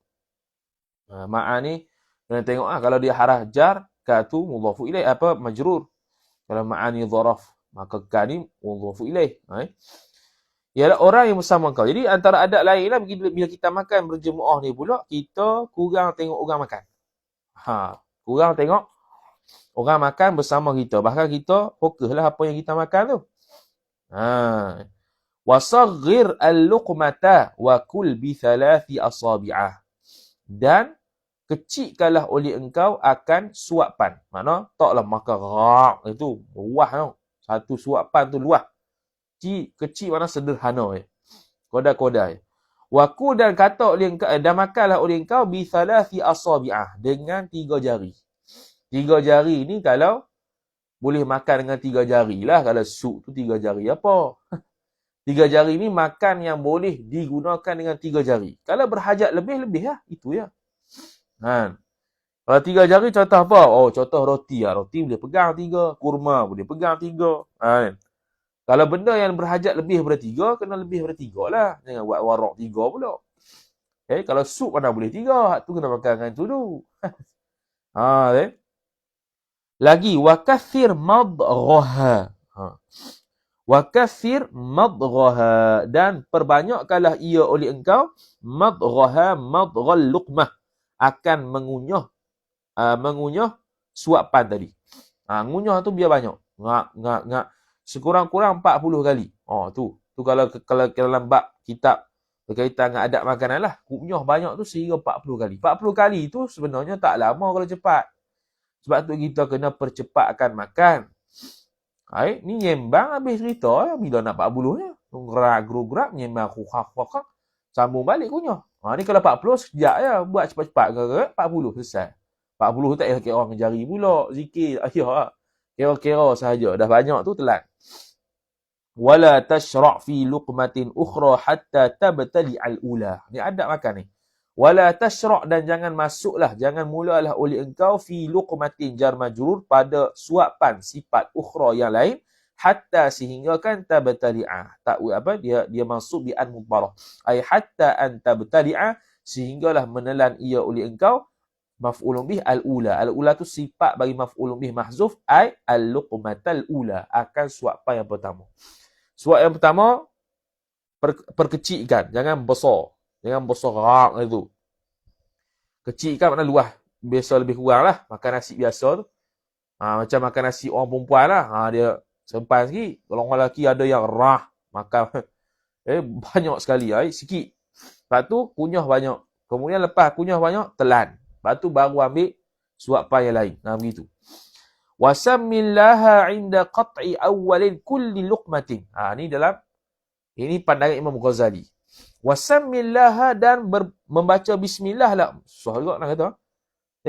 Ma'a ni kena tengok kalau dia harah jar, ka tu mudhafu ilaih, majrur. Kalau ma'a ni dharaf, maka ka ni mudhafu ilaih. Ialah orang yang bersama kau. Jadi antara adab lain lah, bila kita makan berjemaah ni pula, kita kurang tengok orang makan. Kurang tengok orang makan bersama kita. Bahkan kita fokuslah apa yang kita makan tu. Wasaghir al-luqmata wa kul bi thalathi asabi'ah. Dan kecilkanlah oleh engkau akan suapan. Makna taklah makan rak itu luah tau. Satu suapan tu luah. Kecil mana sederhana Kodai-kodai. Waku, dan kata oleh engkau, dan makanlah oleh engkau bi thalathi asabi'ah, dengan 3 jari. 3 jari ni kalau boleh makan dengan 3 jari lah. Kalau sup tu 3 jari apa? 3 jari ni makan yang boleh digunakan dengan 3 jari. Kalau berhajat lebih lah. Itu ya. Kalau 3 jari contoh apa? Contoh roti lah. Roti boleh pegang 3. Kurma boleh pegang 3. Kalau benda yang berhajat lebih daripada 3, kena lebih daripada 3 lah. Jangan buat warak 3 pula. Kalau sup mana boleh 3. Tu kena makan dengan tu dulu. Lagi, wakathir madghaha. Wakathir madghaha, dan perbanyakkanlah ia oleh engkau, madghaha, madghal luqmah, akan mengunyah suapan tadi. Ngunyah tu biar banyak. Ngak. Sekurang-kurang 40 kali. Tu kalau dalam bab kitab berkaitan dengan adab makanan lah. Ngunyah banyak tu sehingga 40 kali. 40 kali tu sebenarnya tak lama kalau cepat. Sebab tu kita kena percepatkan makan. Ni nyembang habis cerita bila nak 40 nya. Gerak nyembang khukak. Sambung balik kunyah. Ni kalau 40 sekejap je. Buat cepat-cepat ke 40 selesai. 40 tak payah kira orang jari pula. Zikir. Kira-kira sahaja. Dah banyak tu telan. Wala tashra' fi luqmatin ukhra hatta tabtali al-ula. Ni adab makan ni. Wala tashra' dan jangan masuklah, jangan mulalah oleh engkau fi luqmatin jar majrur pada suapan sifat ukhra yang lain hatta sehingga kan tabtali'a. Tak apa dia masuk bi an mudbarah. Ai hatta an tabtali'a sehinggalah menelan ia oleh engkau maf'ulun bih al-ula. Al-ula tu sifat bagi maf'ulun bih mahzuf ai al-luqmatal ula, akan suapan yang pertama. Suap yang pertama perkecilkan, jangan besar. Jangan besar rak itu. Kecilkan makna luas. Biasa lebih kurang lah. Makan nasi biasa tu. Macam makan nasi orang perempuan lah. Dia sempan sikit. Kalau orang lelaki ada yang rah. Makan banyak sekali. Sikit. Lepas tu kunyah banyak. Kemudian lepas kunyah banyak, telan. Lepas tu baru ambil suapan yang lain. Begitu. Wasammillaha inda qat'i awwalin kulli luqmatin. Ini pandangan Imam Ghazali. Wasammillaha dan membaca bismillah lah. Susah juga nak kata.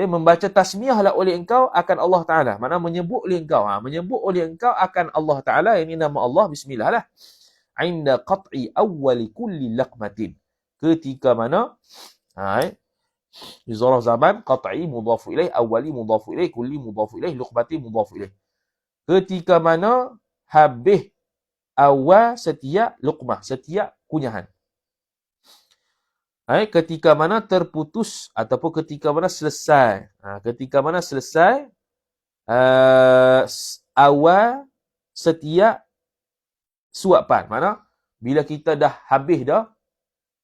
Membaca tasmiyah lah oleh engkau akan Allah Ta'ala. Mana menyebut oleh engkau. Menyebut oleh engkau akan Allah Ta'ala. Ini nama Allah, bismillah lah. Inda qat'i awwali kulli laqmatin. Ketika mana di zarah zaman qat'i mudhafu ilaih, awwali mudhafu ilaih, kulli mudhafu ilaih, luqmati mudhafu ilaih. Ketika mana habis awal setiap luqmah, setiap kunyahan. Ketika mana terputus ataupun ketika mana selesai. Ketika mana selesai awal setiap suapan. Mana bila kita dah habis dah,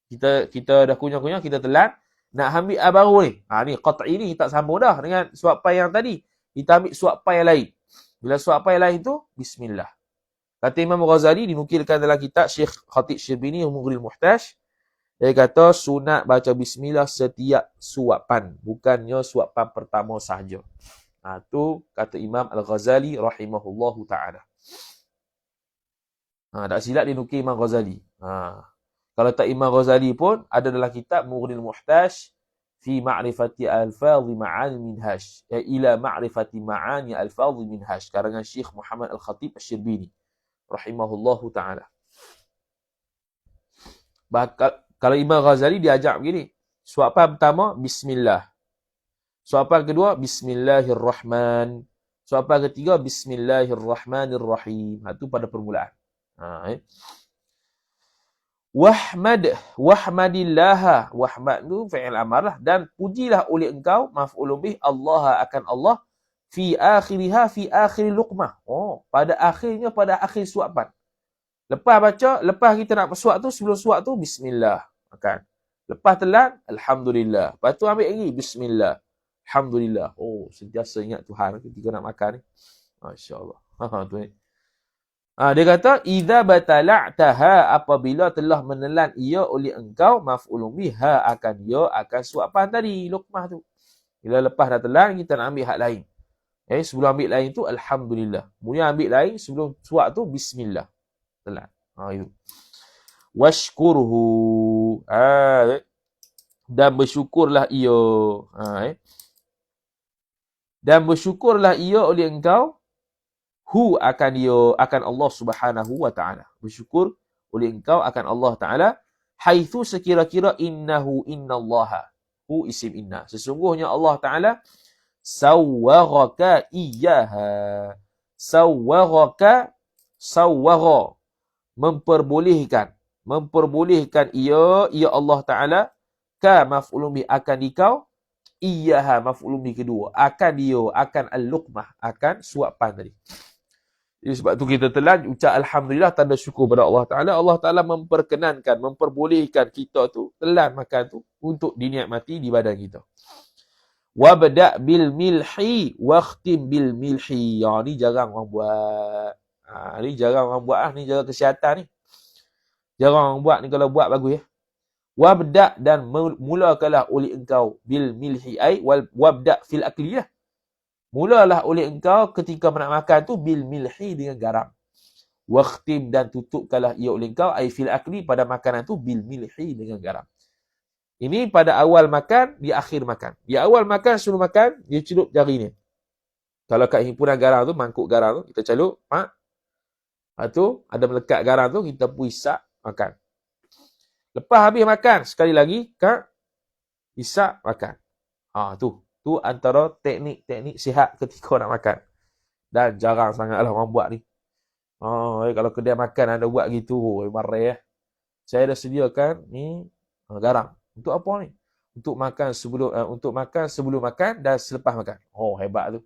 kita dah kunyah-kunyah, kita telan, nak ambil baru ni. Ni qat'i ni tak sambung dah dengan suapan yang tadi. Kita ambil suapan yang lain. Bila suapan yang lain tu, bismillah. Kata Imam Ghazali, dinukilkan dalam kitab Syekh Khatib Syirbini Mughnil Muhtaj. Dia kata sunat baca bismillah setiap suapan. Bukannya suapan pertama sahaja. Tu kata Imam Al-Ghazali rahimahullahu ta'ala. Tak silap dia nukil Imam Ghazali. Kalau tak Imam Ghazali pun ada dalam kitab Mughnil Muhtaj fi ma'rifati al-fadhi ma'ani minhaj. Ila ma'rifati ma'ani al-fadhi minhaj. Karangan Syekh Muhammad Al-Khatib Asy-Syirbini rahimahullahu ta'ala. Kalau Imam Ghazali diajak begini. Suapan pertama, bismillah. Suapan kedua, bismillahirrahman. Suapan ketiga, bismillahirrahmanirrahim. Itu pada permulaan. Wahmadillaha. Wahmad itu fi'il amar lah. Dan pujilah oleh engkau, maf'ulun bih, Allah akan Allah. Fi akhiriha, fi akhiri luqmah. Pada akhirnya, pada akhir suapan. Lepas kita nak suap tu, sebelum suap tu, bismillah. Makan. Lepas telan, alhamdulillah. Lepas tu ambil lagi, bismillah. Alhamdulillah. Sentiasa ingat Tuhan ketika nak makan ni. Masya Allah. Tu ni. Dia kata, idza batala'taha, apabila telah menelan ia oleh engkau, maf'ulun biha akan ia, akan suapan tadi, luqmah tu. Bila lepas dah telan, kita nak ambil hak lain. Sebelum ambil lain tu, alhamdulillah. Kemudian ambil lain, sebelum suap tu, bismillah. Telan. Itu. Washkurhu. Dan bersyukurlah ia. Dan bersyukurlah ia oleh engkau. Hu akan dia, akan Allah Subhanahu wa ta'ala. Bersyukur oleh engkau akan Allah Ta'ala. Haithu sekira-kira innahu innallaha. Hu isim inna. Sesungguhnya Allah Ta'ala sawwaraka iyyaha. Sawwaraka. Memperbolehkan ia Allah Ta'ala ka maf'ulun bi akan dikau, iyyaha maf'ulun bi kedua, akan dia, akan al-luqmah, akan suapan tadi. Jadi sebab tu kita telan ucap alhamdulillah, tanda syukur pada Allah Ta'ala. Allah Ta'ala memperkenankan, memperbolehkan kita tu telan makan tu untuk dinikmati di badan kita. Wabda' bil milhi wakhtim bil milhi. Ni jarang orang buat. Ni jarang orang buat. Ni jaga kesihatan ni. Jarang orang buat ni, kalau buat bagus ya. Wabda' dan mulakanlah oleh engkau bil milhi ay wabda' fil akli lah. Mulalah oleh engkau ketika nak makan tu bil milhi dengan garam. Waqtim dan tutupkanlah ia oleh engkau ai fil akli pada makanan tu bil milhi dengan garam. Ini pada awal makan, di akhir makan. Di awal makan, suruh makan, dia celup jari ni. Kalau kat himpunan garam tu, mangkuk garam tu, kita celup, lepas tu, ada melekat garam tu, kita pun isap, makan. Lepas habis makan, sekali lagi, isap, makan. Tu antara teknik-teknik sihat ketika nak makan. Dan jarang sangatlah orang buat ni. Kalau kedai makan ada buat gitu, marah. Saya dah sediakan ni garam. Untuk apa ni? Untuk makan sebelum makan dan selepas makan. Hebat tu.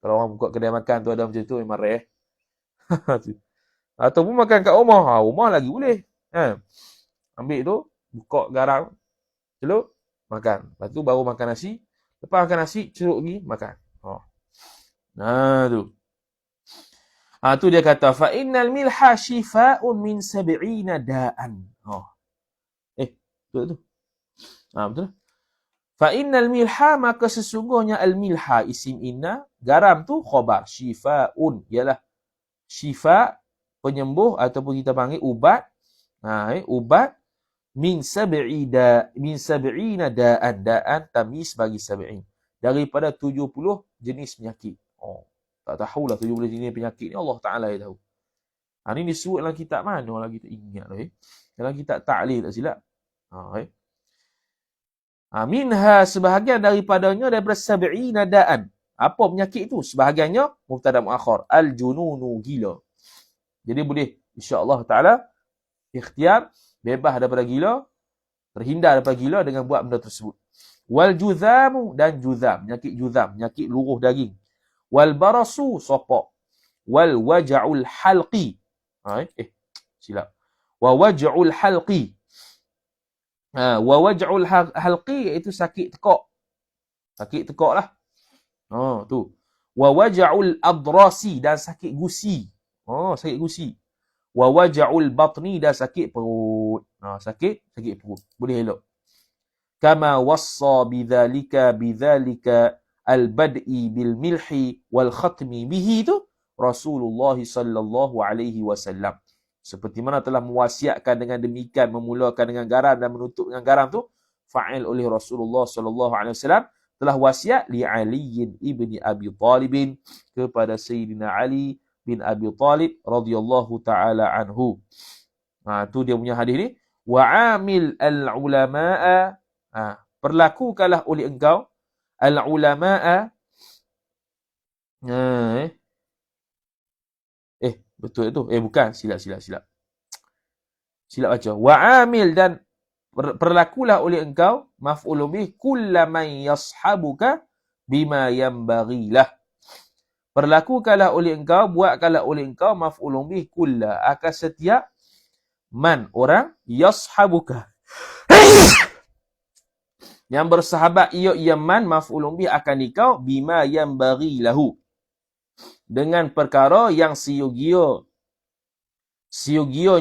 Kalau orang buka kedai makan tu ada macam tu, marah. Ataupun makan kat rumah. Rumah lagi boleh. Ambil tu, buka garam, celup, makan. Lepas tu baru makan nasi. Lepas makan nasi, celup lagi, makan. Tu. Tu dia kata, fa innal milha shifa'un min sab'ina da'an. Betul tu. Betul. Fa innal milha, maka sesungguhnya al-milha, isim inna, garam tu khabar. Shifa'un, ialah syifa, penyembuh, ataupun kita panggil ubat. Ubat min sab'ina da'an. Da'an tamis bagi sab'in. Daripada 70 jenis penyakit. Tak tahulah 70 jenis penyakit ni, Allah Ta'ala yang tahu. Ini disebut dalam kitab mana lah kita ingat lah. Dalam kitab Ta'lil tak silap. Minha sebahagian daripadanya daripada sab'ina da'an. Apa penyakit itu? Sebahagiannya mubtada muakhar. Al-jununu, gila. Jadi boleh insya-Allah Ta'ala ikhtiar bebas daripada gila, terhindar daripada gila dengan buat benda tersebut. Wal juzamu, dan juzam, penyakit juzam, penyakit luruh daging. Wal barasu, sopak. Wal waja'ul halqi. Silap. Wa waj'ul halqi. Wa waj'ul halqi iaitu sakit tekak. Sakit tekak lah. Tu. Wa waj'ul adrasi, dan sakit gusi. Sakit gusi. Wa waj'ul batni, dan sakit perut. Sakit perut. Boleh elok. Kama wassa bidzalika al-bad'i bil milhi wal khatmi bihi tu Rasulullah sallallahu alaihi wasallam. Seperti mana telah mewasiatkan dengan demikian, memulakan dengan garam dan menutup dengan garam tu, fa'il oleh Rasulullah sallallahu alaihi wasallam, telah wasiat li Ali ibni Abi Talib, kepada Sayyidina Ali bin Abi Talib radhiyallahu taala anhu. Tu dia punya hadis ni. Wa amil al-ulama'a, perlakukanlah oleh engkau al-ulama'a, betul tu? Bukan, silap baca. Wa amil, dan perlakulah oleh engkau maf'ulun bih kullaman yashabuka bima yanbaghi lah. Perlakukanlah oleh engkau, buatkanlah oleh engkau maf'ulun bih kulla, akan setiap man, orang, yashabuka, yang bersahabat ia man, maf'ulun bih akan dikau, bima yanbaghi lahu, dengan perkara yang siyogia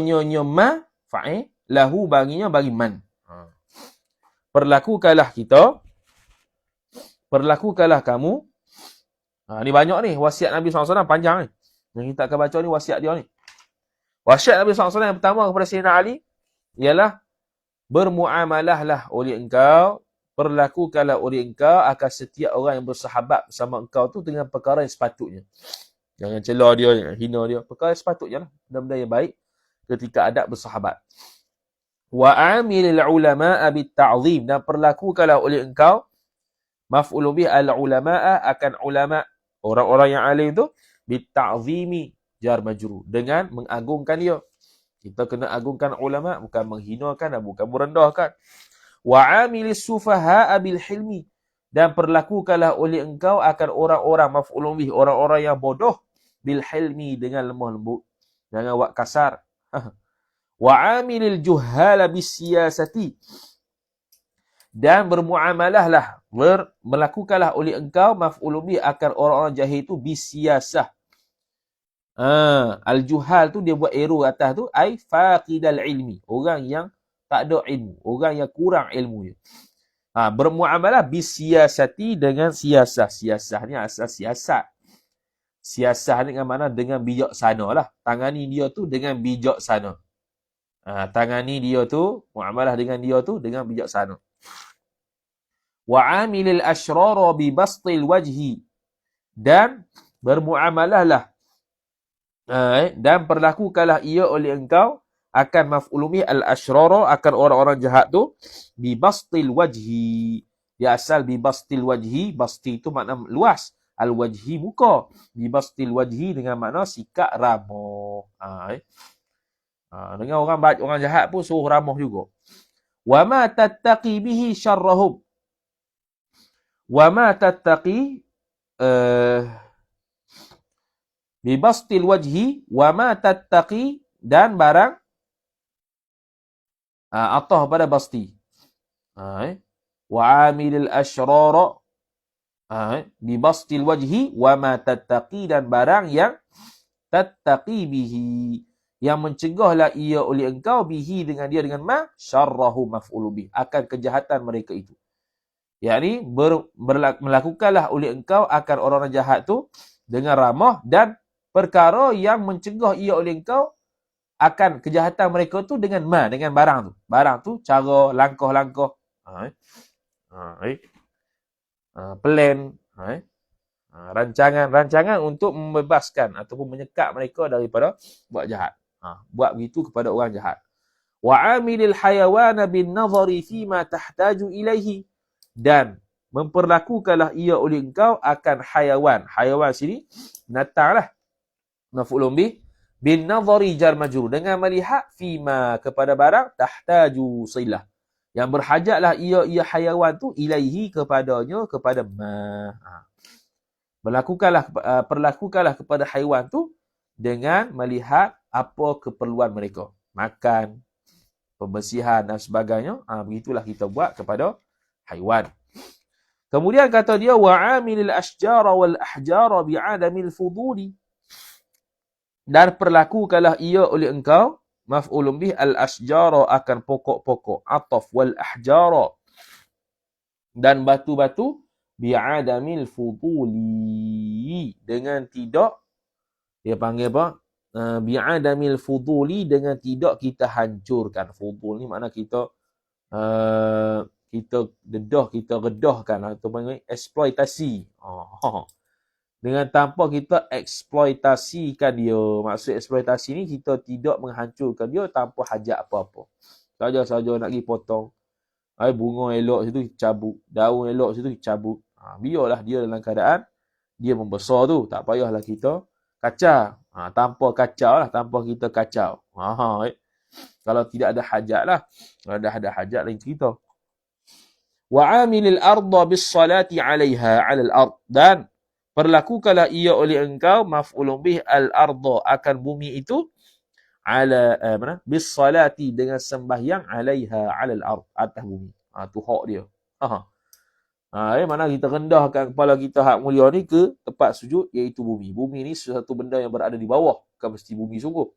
nyonya ma, fa'il, lahu baginya, bagi man. Perlakukanlah kamu. Ni banyak ni wasiat Nabi SAW, panjang ni. Yang kita akan baca ni wasiat dia ni. Wasiat Nabi SAW yang pertama kepada Sayyidina Ali ialah bermuamalahlah oleh engkau, perlakukanlah oleh engkau akan setiap orang yang bersahabat bersama engkau tu dengan perkara yang sepatutnya. Jangan celah dia, jangan hina dia. Perkara yang sepatutnya lah. Benda-benda yang baik ketika adab bersahabat. Wa amilil ulama'a bitta'zim, dan perlakukanlah oleh engkau maf'ul bih al-ulama'a, akan ulama, orang-orang yang alim tu, bitta'zimi, jar majrur, dengan mengagungkan dia. Kita kena agungkan ulama, bukan menghinakan dan bukan merendahkan. Wa amilis sufaha'a bil hilmi, dan perlakukanlah oleh engkau akan orang-orang maf'ul bih, orang-orang yang bodoh, bil hilmi, dengan lemah lembut, jangan buat kasar. Wa amilil juhala bis siyasati, dan bermuamalahlah, melakukanlah oleh engkau maf'ul bih akan orang-orang jahil itu bisiyasah. Al-juhal tu dia buat arrow atas tu, ai faqidal ilmi, orang yang tak ada ilmu, orang yang kurang ilmu dia. Bermuamalah bisiasati dengan siasah. Siasah ni asal siasat. Siasah ni dengan mana? Dengan bijaksana lah. Tangani dia tu dengan bijaksana. Tangani dia tu, muamalah dengan dia tu dengan bijaksana. Wa amilil asyrara bi bastil wajhi. Dan bermuamalah lah. Dan perlakukanlah ia oleh engkau akan maf'ulumi al-asyrara, akan orang-orang jahat tu, bi bastil wajhi. Dia asal bi bastil wajhi. Basti tu makna luas. Al-wajhi muka. Bi bastil wajhi dengan makna sikap ramah. Dengan orang jahat pun suruh ramah juga. Wa ma tattaqi bihi syarrahum. Wa ma tattaqi bi bastil wajhi wa ma tattaqi, dan barang atah pada basti. Wa amilil asyrara bi bastil wajhi wa ma tattaqi, dan barang yang tattaqi bihi, yang mencegahlah ia oleh engkau bihi dengan dia, dengan ma syarrahu maf'ulu bih, akan kejahatan mereka itu. Yakni melakukanlah oleh engkau akan orang-orang jahat tu dengan ramah, dan perkara yang mencegah ia oleh engkau akan kejahatan mereka tu dengan barang tu. Barang tu cara langkah-langkah, plan, rancangan untuk membebaskan ataupun menyekat mereka daripada buat jahat. Buat begitu kepada orang jahat. Wa amilil hayawana bin nazari fima tahtaju ilaihi, dan memperlakukanlah ia oleh engkau akan hayawan. Hayawan sini binatang lah. Maf'ulun bih. Bin nazari jar majrur, dengan melihat fima kepada barang tahtaju silah, yang berhajatlah ia hayawan tu ilaihi kepadanya, kepada ma. Perlakukanlah kepada haiwan tu dengan melihat apa keperluan mereka. Makan, pembersihan dan sebagainya. Begitulah kita buat kepada haiwan. Kemudian kata dia wa amilil asjara wal ahjara bi'adamil fuduli, dan perlakukanlah ia oleh engkau maf'ulun bih al-asjara akan pokok-pokok, ataf, wal ahjara, dan batu-batu, bi'adamil fuduli, dengan tidak, dia panggil apa? Bi'adamil fuduli, dengan tidak kita hancurkan. Fudul ni makna kita redahkan atau panggil eksploitasi. Dengan tanpa kita eksploitasikan dia. Maksud eksploitasi ni kita tidak menghancurkan dia tanpa hajat apa-apa. Saja-saja nak pergi potong. Bunga elok situ cabut, daun elok situ cabut. Biarlah dia dalam keadaan dia membesar tu. Tak payahlah kita kacau. Tanpa kacau lah, tanpa kita kacau. Kalau tidak ada hajat lah. Kalau dah ada hajat lain cerita. Wa amilil arda bis salati 'alaiha 'alal ard, dan perlakukanlah ia oleh engkau maf'ulun bih al-arda akan bumi itu, ala bis salati dengan sembahyang, 'alaiha 'alal ard atas bumi. Tu hak dia. Mana kita rendahkan kepala kita hak mulia ni ke tempat sujud, iaitu bumi. Bumi ni sesuatu benda yang berada di bawah, bukan mesti bumi sungguh.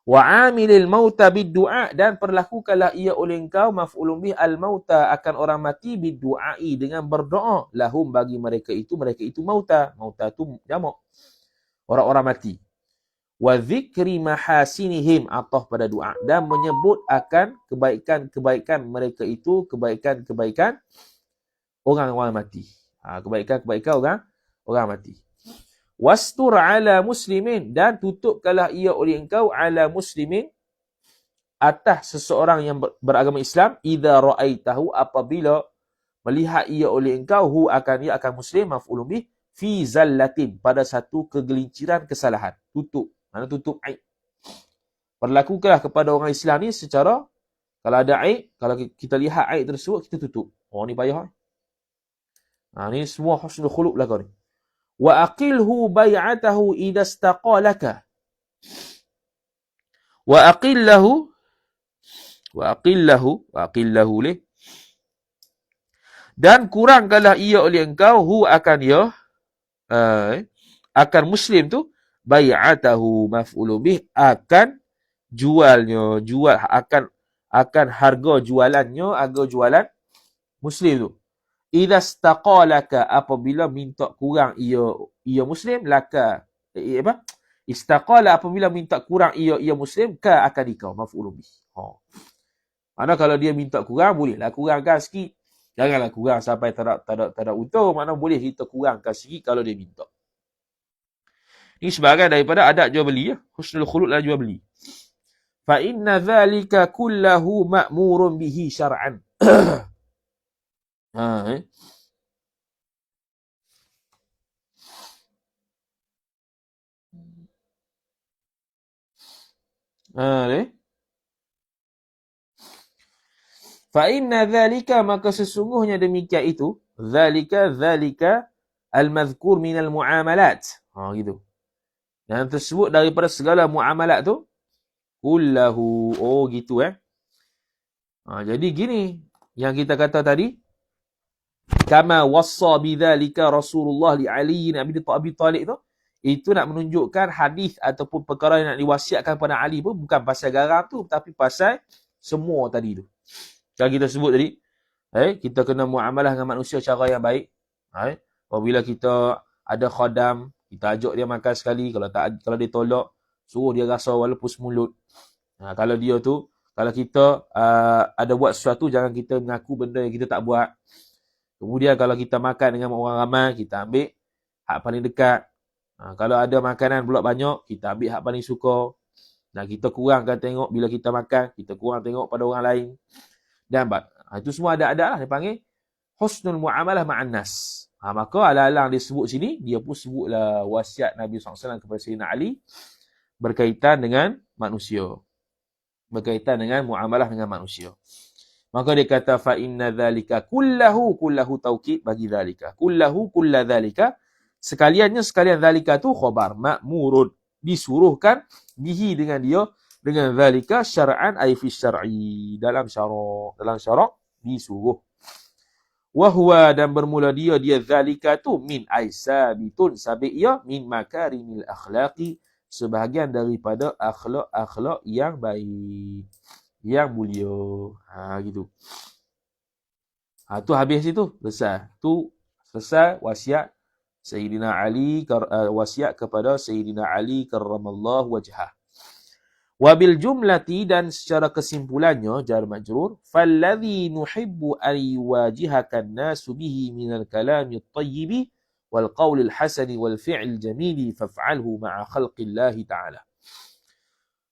Wa amilil mauta bid-du'a, dan perlakukanlah ia oleh engkau maf'ulun bih al-mauta akan orang mati, bid-du'ai dengan berdoa, lahum bagi mereka itu mauta. Mauta tu jamak, orang-orang mati. Wa dzikri mahasinihim, atah pada doa, dan menyebut akan kebaikan-kebaikan mereka itu, kebaikan-kebaikan orang-orang mati. Kebaikan-kebaikan orang mati. Wastur ala muslimin, dan tutupkanlah ia oleh engkau ala muslimin atas seseorang yang beragama Islam, idza ra'aitahu apabila melihat ia oleh engkau, ia akan muslim maf'ulun bih, fi zallatin pada satu kegelinciran kesalahan. Tutup, mana tutup aib. Perlakukanlah kepada orang Islam ni secara, kalau ada aib, kalau kita lihat aib tersebut, kita tutup. Ni payah. Ni semua husnul khuluq lah kau ni. Wa aqilhu bai'atahu idza istaqalaka. Wa aqillahu leh. Dan kurangkanlah ia oleh engkau, akan ia, akan muslim tu, bai'atahu maf'ulu bih, akan jual, akan akan harga jualan Muslim tu. Idza istaqalaka, apabila minta kurang ia Muslim, laka apa? Istaqala, apabila minta kurang ia Muslim, ka akan dikau maf'ulun bih. Mana kalau dia minta kurang, bolehlah kurangkan sikit. Janganlah kurang sampai tak ada untung. Mana boleh kita kurangkan sikit kalau dia minta. Ini sebagai daripada adab jual beli ya. Husnul khuluq dalam jual beli. Fa inna dhalika kullahu ma'murun bihi syar'an. Ha, Fa inna dhalika, maka sesungguhnya demikian itu, dhalika al-madhkur minal muamalat. Gitu. Yang tersebut daripada segala muamalat tu, kullahu. Oh gitu jadi gini yang kita kata tadi, kama wassa bidzalika Rasulullah li Ali bin Abi Talib tu, itu nak menunjukkan hadis ataupun perkara yang nak diwasiatkan pada Ali pun bukan pasal garam tu, tapi pasal semua tadi tu. Kalau kita sebut tadi, kita kena muamalah dengan manusia cara yang baik. Apabila kita ada khadam, kita ajak dia makan sekali, kalau dia tolak, suruh dia rasa walaupun semulut. Kalau dia tu, kalau kita ada buat sesuatu, jangan kita mengaku benda yang kita tak buat. Kemudian kalau kita makan dengan orang ramai, kita ambil hak paling dekat. Kalau ada makanan pula banyak, kita ambil hak paling suka. Dan kita kurangkan tengok bila kita makan, kita kurang tengok pada orang lain. Dan itu semua ada lah, dia panggil husnul muamalah ma'an nas. Maka alang-alang dia sebut sini, dia pun sebutlah wasiat Nabi SAW kepada Sayyidina Ali berkaitan dengan manusia. Berkaitan dengan muamalah dengan manusia. Maka dia kata fa inna dzalika kullahu taukid bagi dzalika. Kullahu dzalika, sekalian dzalika tu khabar ma'murun, disuruhkan bihi dengan dia, dengan dzalika syar'an ay fi syar'i, dalam syarak disuruh. Wa huwa, dan bermula dia dzalika tu min aisabitun, sabit ia min makarimil akhlaqi, sebahagian daripada akhlak yang baik, yang mulia. Gitu. Tu habis situ, selesai. Tu selesai wasiat Sayyidina Ali, wasiat kepada Sayyidina Ali karramallahu wajhah. Wabil jumlati, dan secara kesimpulannya jar majrur, falladhi nuhibbu an yuwajihaka an-nasu bihi minal kalami at-tayyibi wal qawli al-hasani wal fi'l jamili faf'alhu ma'a khalqillahi ta'ala.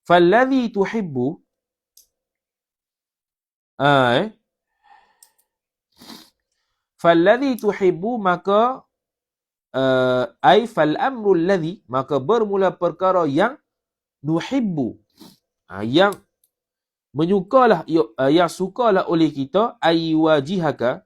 Falladhi tuhibbu, falladhi tuhibbu, maka ay fal amru alladhi, maka bermula perkara yang nuhibbu, yang menyukalah, yang sukalah oleh kita, aywajihaka,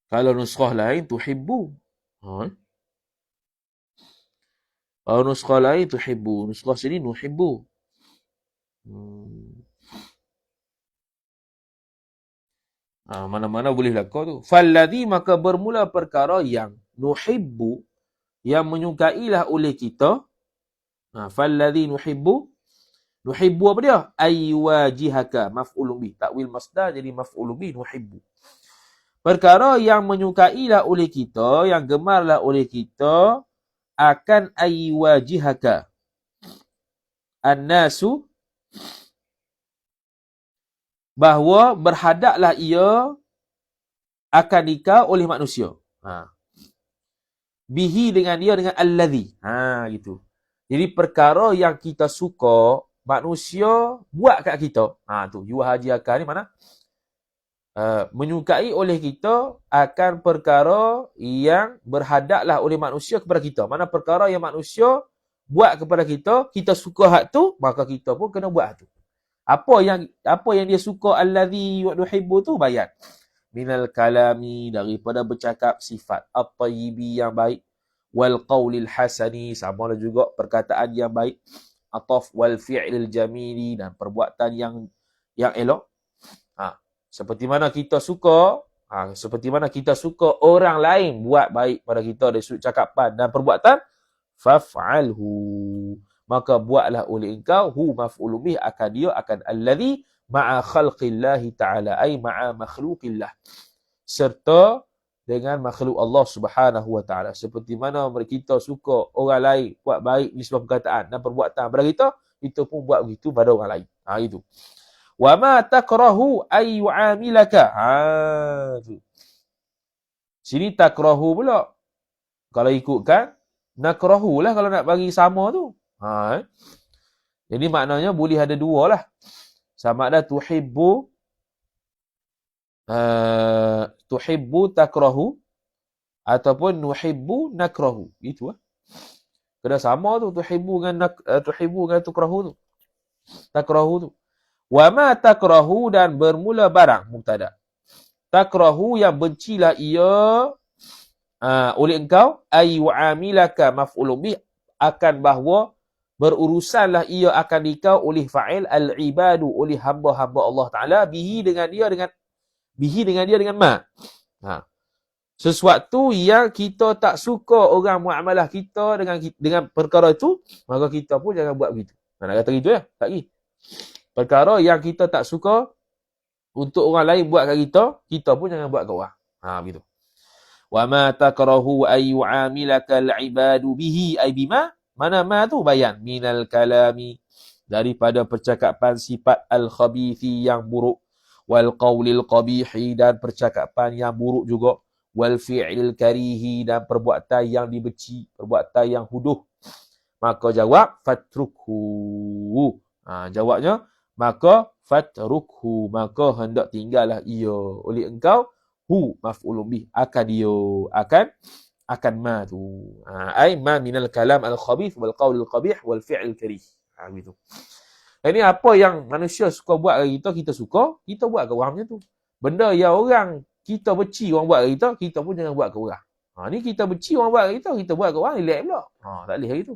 kalau nuskhah lain tuhibbu. Kalau nuskhah lain tuhibbu, nuskhah sini nuhibbu. Mana-mana boleh lakau tu. Falladhi, maka bermula perkara yang nuhibbu, yang menyukailah oleh kita. Falladhi nuhibbu apa dia? Aywajihaka, maf'ulun bih. Takwil masdar jadi maf'ulun bih, nuhibbu. Perkara yang menyukailah oleh kita, yang gemarlah oleh kita, akan aywajihaka an-nasu, bahawa berhadaplah ia akan nikah oleh manusia. Bihi, dengan dia, dengan alladhi. Gitu. Jadi perkara yang kita suka, manusia buat kat kita. Tu yuwajiaka ni mana? Menyukai oleh kita akan perkara yang berhadaplah oleh manusia kepada kita. Mana perkara yang manusia buat kepada kita, kita suka hak tu, maka kita pun kena buat hak tu. Apa yang dia suka, allazi yuhibbu tu, bayan. Minal kalami, daripada bercakap sifat at-tayyibi, yang baik, wal qawlil hasani, sama ada juga perkataan yang baik, ataf wal fi'lil jamili, dan perbuatan yang elok. Seperti mana kita suka orang lain buat baik pada kita dari sudut cakapan dan perbuatan, faf'alhu, maka buatlah oleh engkau, hu maf'ulun bih, akan dia, akan alladhi ma'a khalqillahi ta'ala, ay ma'a makhluqillah, serta dengan makhluk Allah Subhanahu wa taala. Seperti mana kita suka orang lain buat baik di sebuah perkataan dan perbuatan pada kita pun buat begitu pada orang lain. Itu. Wa ma takrahu ay yu'amilaka. Tu. Sini takrahu pula. Kalau ikutkan nakrahu lah kalau nak bagi sama tu. Jadi maknanya boleh ada dua lah. Sama ada tuhibbu takrahu ataupun nuhibbu nakrahu. Itu lah. Kena sama tu, tuhibbu dengan tukrahu tu. Takrahu tu. Wa ma takrahu, dan bermula barang mubtada. Takrahu, yang bencilah ia oleh engkau, ay wa'amilaka maf'ulun bih, akan bahawa berurusanlah ia akan dikau oleh fa'il al-ibadu, oleh hamba-hamba Allah Ta'ala, bihi dengan dia dengan ma. Sesuatu yang kita tak suka orang muamalah kita dengan perkara itu, maka kita pun jangan buat begitu. Nak kata gitu ya? Tak lagi. Perkara yang kita tak suka untuk orang lain buat kat kita pun jangan buat kat orang. Begitu. Wa ma takrahu ay yu'amilaka al-ibadu bihi ay bima. Mana ma tu bayan minal kalami, daripada percakapan sifat al-khabithi yang buruk, wal qawlil qabihi, dan percakapan yang buruk juga, wal fi'lil karihi, dan perbuatan yang dibenci, perbuatan yang huduh. Maka jawab fatrukhu. Jawabnya maka fatrukhu, maka hendak tinggallah ia oleh engkau, hu maf'ulun bih, akan dia, akan ma tu. Ai ma minal kalam al-khabith wal qawl al-qabih wal fi'l al-karih. Begitu. Ini apa yang manusia suka buat kat kita suka, kita buat kat orang macam tu. Benda yang orang kita benci orang buat kat kita pun jangan buat kat orang. Ni kita benci orang buat kat kita buat kat orang, elak pula. Tak boleh gitu.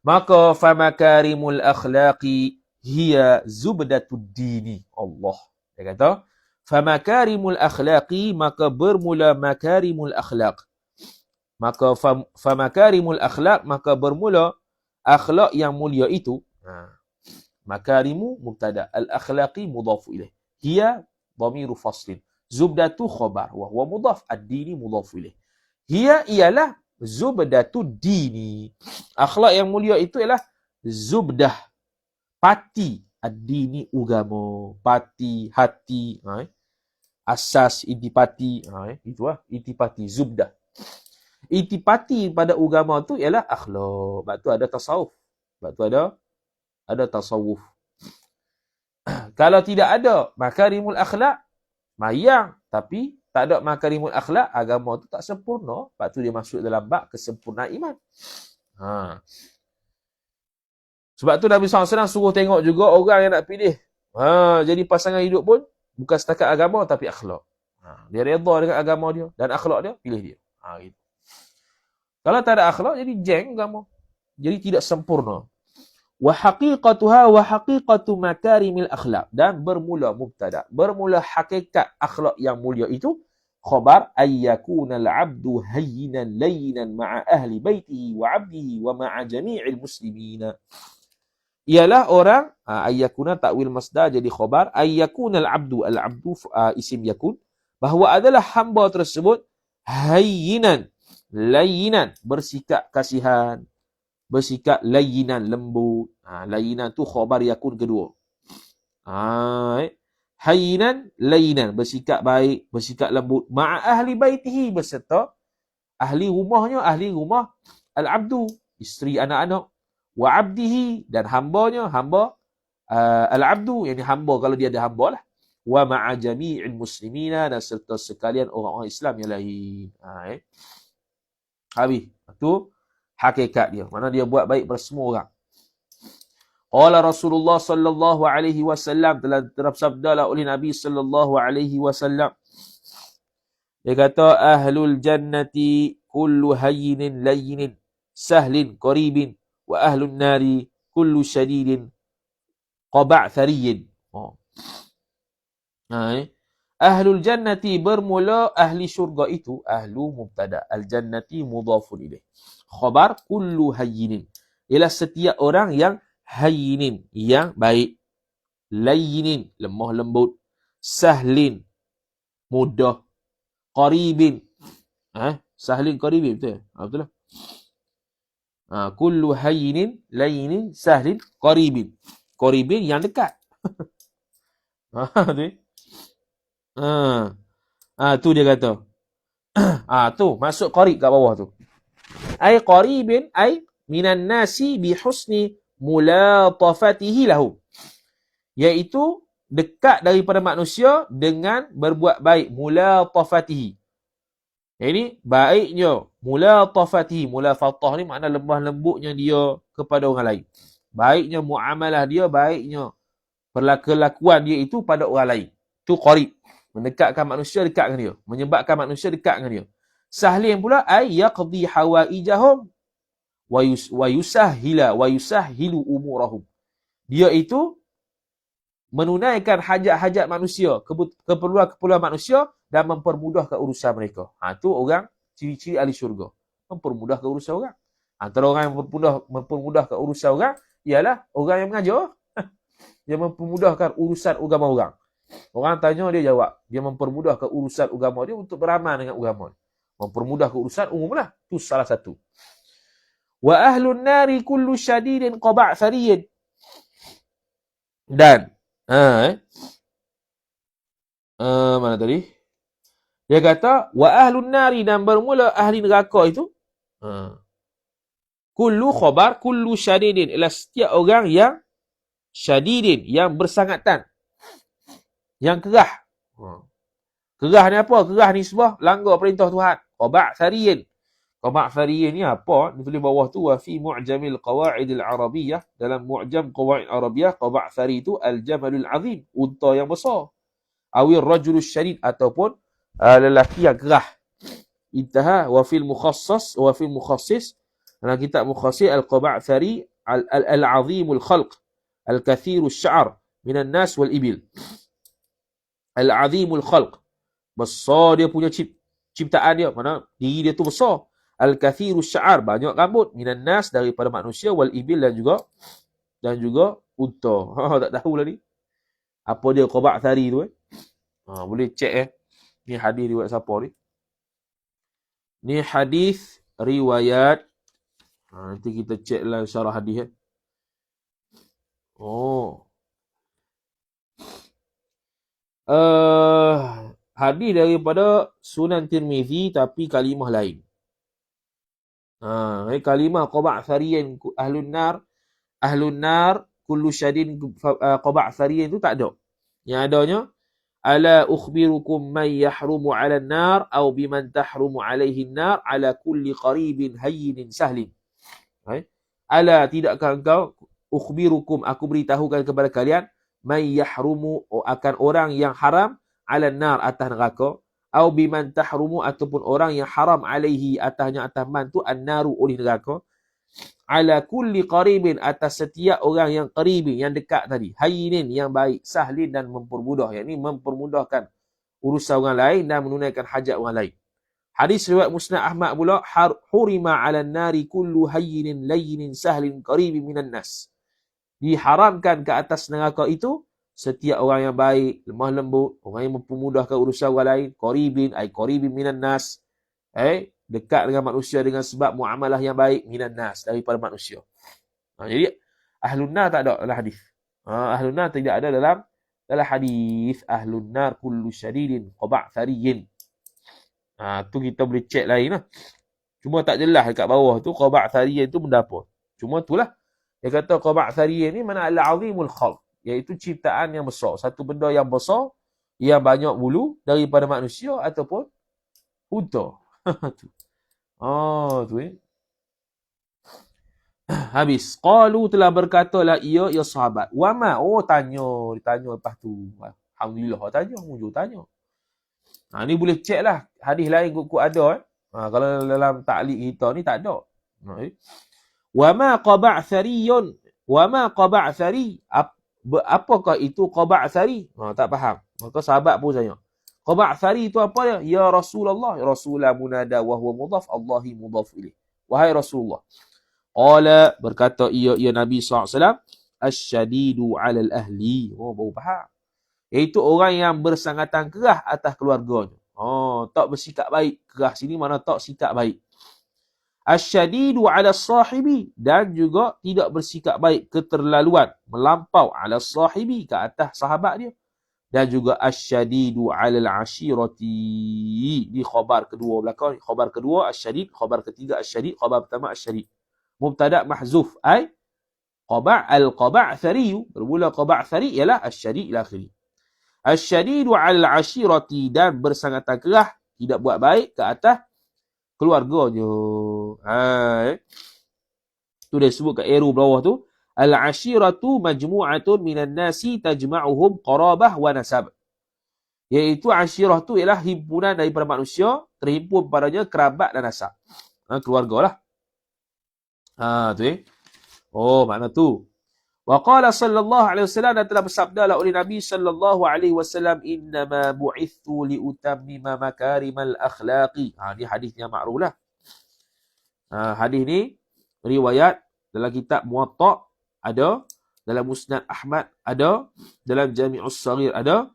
Maka famakarimul akhlaqi hiya zubdatud dini. Allah. Dia kata, famakarimul akhlaqi, maka bermula makarimul akhlaq. Maka famakarimul akhlaq, maka bermula akhlak yang mulia itu. Makarimu mubtada, al-akhlaqi mudhaf ilaih. Hiya dhamiru faslin. Zubdatu khabar wa huwa mudhaf, ad-dini mudhaf ilaih. Hiya ialah zubdatu dini. Akhlak yang mulia itu ialah zubdah, pati, ad-dini agama, pati hati, asas intipati, itulah intipati, zubdah. Intipati pada agama tu ialah akhlak. Sebab tu ada tasawuf. Sebab tu ada tasawuf. Kalau tidak ada makarimul akhlak, mayang. Tapi tak ada makarimul akhlak, agama tu tak sempurna. Sebab tu dia masuk dalam bab kesempurnaan iman. Sebab tu Nabi SAW suruh tengok juga orang yang nak pilih. Jadi pasangan hidup pun bukan setakat agama tapi akhlak. Dia redha dengan agama dia dan akhlak dia, pilih dia. Gitu. Kalau tak ada akhlak, jadi jeng agama. Jadi tidak sempurna. Wa haqiqatuha wa haqiqatu makarimil akhlaq, dan bermula mubtada, bermula hakikat akhlak yang mulia itu, khabar ayyakuna al-'abdu hayyinan layyinan ma'a ahli baitihi wa 'abdihi wa ma'a jami'il muslimina. Ialah orang, ayyakuna takwil masdar jadi khabar, ayyakuna al-'abdu isim yakun, bahawa adalah hamba tersebut hayyinan, layyinan, bersikap kasihan, bersikap layyinan, lembut. Layyinan tu khabar yakun kedua. Hayyinan, layyinan, bersikap baik, bersikap lembut. Ma'a ahli baitihi, beserta ahli rumahnya, ahli rumah al-abdu, isteri, anak-anak. Wa abdihi, dan hambanya, hamba al-abdu, yang hamba kalau dia ada hamba lah. Wa ma'a jami'il muslimina, dan serta sekalian orang-orang Islam yang lain. Habis. Itu hakikat dia. Mana dia buat baik pada semua orang. Qala Rasulullah sallallahu alaihi wasallam, telah bersabdalah oleh Nabi sallallahu alaihi wasallam. Dia kata, ahlul jannati kullu hayyinin layyinin sahlin qaribin wa ahlun nari kullu syadidin qaba'thariyin. Ahlul jannati bermula ahli syurga itu, ahlu mubtada, al jannati mudhafun ilaih. Khabar kullu hayyinin, ialah setiap orang yang hayyinin, yang baik, layyinin, lemah lembut, sahlin, mudah, qaribin, sahlin qaribin, betul? Betul lah. Kullu hayyinin, layyinin, sahlin, qaribin. Qaribin yang dekat. Tu dia kata. Tu masuk qarib kat bawah tu. Ai qaribin ai minan nasi bi husni mulatafatihi lahu. Iaitu dekat daripada manusia dengan berbuat baik, mulatafatihi. Ini baiknya mulatafatihi. Mulafatah ni makna lemah lembutnya dia kepada orang lain. Baiknya muamalah dia, baiknya perlakuan dia itu pada orang lain. Tu qarib. Mendekatkan manusia dekat dengan dia. Menyebabkan manusia dekat dengan dia. Sahlin pula ay yaqdi hawaijahum wa yusahhilu umurahum. Dia itu menunaikan hajat-hajat manusia, keperluan-keperluan manusia dan mempermudahkan urusan mereka. Tu orang ciri-ciri ahli syurga. Mempermudahkan urusan orang. Antara orang yang mempermudahkan urusan orang ialah orang yang mengajar. Yang mempermudahkan urusan agama orang. Orang tanya, dia jawab. Dia mempermudahkan urusan agama dia untuk beramal dengan agama. Mempermudahkan urusan umum lah. Itu salah satu. Wa ahlun nari kullu syadidin qaba'thariyin. Dan mana tadi? Dia kata wa ahlun nari, dan bermula ahli neraka itu kullu khabar kullu syadidin, ialah setiap orang yang syadidin, yang bersangatan, yang kerah. Kerah ni apa? Kerah ni sebab langgar perintah Tuhan. Qaba'thariyin. Qaba'thariyin ni apa? Ditulis bawah tu, wa fi mu'jamil qawaidil arabiyyah, dalam mu'jam qawaid arabiyyah, qaba'thari itu al-jamalul azim, unta yang besar. Awil rajulus syadid, ataupun lelaki yang kerah. Intaha wa fil mukhassis, dalam kitab mukhassis, al-qaba'thari al-azimul khalq, al-kathirus sya'ar minan nas wal ibil. Al-azimul khalq, besar dia punya ciptaan dia, mana diri dia tu besar. Al-kathirus sya'ar, banyak rambut, minan nas, daripada manusia, wal ibil, dan juga unta. Tak tahu lah ni apa dia qaba'thari tu. Boleh cek ni hadis riwayat siapa ni? Ni hadis riwayat, nanti kita cek lah syarah hadis. Hadis daripada Sunan Tirmizi, tapi kalimah lain. Kalimah qaba'thariyin ahlun nar kullu syadin qaba'thariyin itu tak ada. Yang adanya ala ukhbirukum man yahrumu 'ala an-nar aw biman tahrumu 'alaihi an-nar ala kulli qaribin hayyinin sahlin. Ala, tidakkah engkau, ukhbirukum, aku beritahukan kepada kalian, man yahrumu, akan orang yang haram, 'ala an-nar, atas neraka, au biman tahrumu, ataupun orang yang haram, 'alaihi, atasnya, atas man tu, an-naru, oleh neraka, ala kulli qaribin, atas setiap orang yang qaribin, yang dekat tadi, hayyinin, yang baik, sahlin, dan mempermudah, yakni mempermudahkan urusan orang lain dan menunaikan hajat orang lain. Hadis riwayat Musnad Ahmad pula, hurima 'alan nari kullu hayyinin layyinin sahlin qaribin minan nas. Diharamkan ke atas neraka itu setiap orang yang baik, lemah lembut, orang yang mempermudahkan urusan orang lain, qaribin minan nas, dekat dengan manusia dengan sebab muamalah yang baik, minan nas, daripada manusia. Jadi ahlun nar tak ada dalam hadis. Ahlun nar tidak ada dalam hadis. Ahlun nar kullu syadidin qaba'thariyin. Tu kita boleh cek lain lah. Cuma tak jelas dekat bawah tu qaba'thariyin tu benda apa. Cuma itulah. Dia kata qaba'thariyin ni mana al-azimul khalq, iaitu ciptaan yang besar. Satu benda yang besar, yang banyak bulu daripada manusia ataupun unta. Tu. Habis. Qalu, telah berkatalah ia, ya sahabat. Wama, ditanya lepas tu. Alhamdulillah tanya, mujur tanya. Ni boleh cek lah. Hadis lain kuk ada. Kalau dalam ta'liq kita ni tak ada. Wa ma qaba'thariyun. Wa ma qaba'thari. Apakah itu qaba'thari? Tak faham. Maka sahabat pun tanya. Qaba'thari itu apa dia? Ya Rasulullah. Rasulah munada wa huwa mudhaf. Allahi mudhaf ilaih. Wahai Rasulullah. Qala, berkata ia Nabi SAW, asyadidu alal ahli. Baru faham. Iaitu orang yang bersangatan kerah atas keluarganya. Tak bersikap baik. Kerah sini mana tak sikap baik. Asyadidu ala sahibi. Dan juga tidak bersikap baik, keterlaluan, melampau ala sahibi, ke atas sahabat dia. Dan juga asyadidu ala al-ashirati. Di khabar kedua belakang. Khabar kedua asyadid, khabar ketiga asyadid, khabar pertama asyadid. Mubtada mahzuf ay al-qaba'thari. Bermula qaba'thari ialah asyadid ila akhiri. Asyadidu ala al-ashirati, dan bersangatan kerah, tidak buat baik ke atas keluarganya. Tu dia sebut kat arrow bawah tu. Al-ashiratu majmu'atun minan nasi tajma'uhum qarabah wa nasab. Iaitu ashirah tu ialah himpunan daripada manusia, terhimpun padanya kerabat dan nasab. Keluarga lah. Makna tu. Wa qala sallallahu alaihi wasallam, dan telah bersabdalah oleh Nabi sallallahu alaihi wasallam, innama bu'ithu liutammima makarimal akhlaqi. Ni hadis yang makruf lah. Hadis ni riwayat dalam kitab Muwatta ada, dalam Musnad Ahmad ada, dalam Jami'us Saghir ada.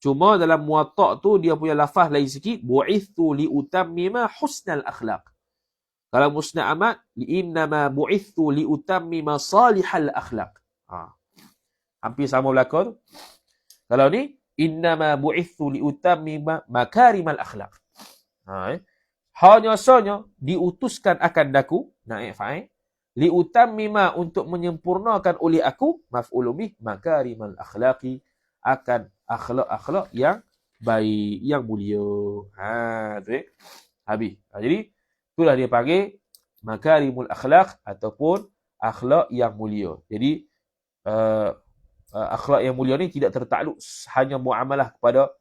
Cuma dalam Muwatta tu dia punya lafaz lain sikit, bu'ithu liutammima husnal akhlaq. Kalau Musnad Ahmad, innama bu'ithu liutammima salihal akhlaq. Hampir sama belakang tu. Kalau ni, innama bu'ithu liutammima makarimal akhlaq. Hanya sahaja diutuskan akan daku, naik fa'il, liutammima, untuk menyempurnakan oleh aku, maf'ulun bih, makarimal akhlaqi, akan akhlak-akhlak yang baik, yang mulia. Habis. Jadi itulah dia panggil makarimul akhlak ataupun akhlak yang mulia. Jadi akhlak yang mulia ni tidak tertakluk hanya muamalah kepada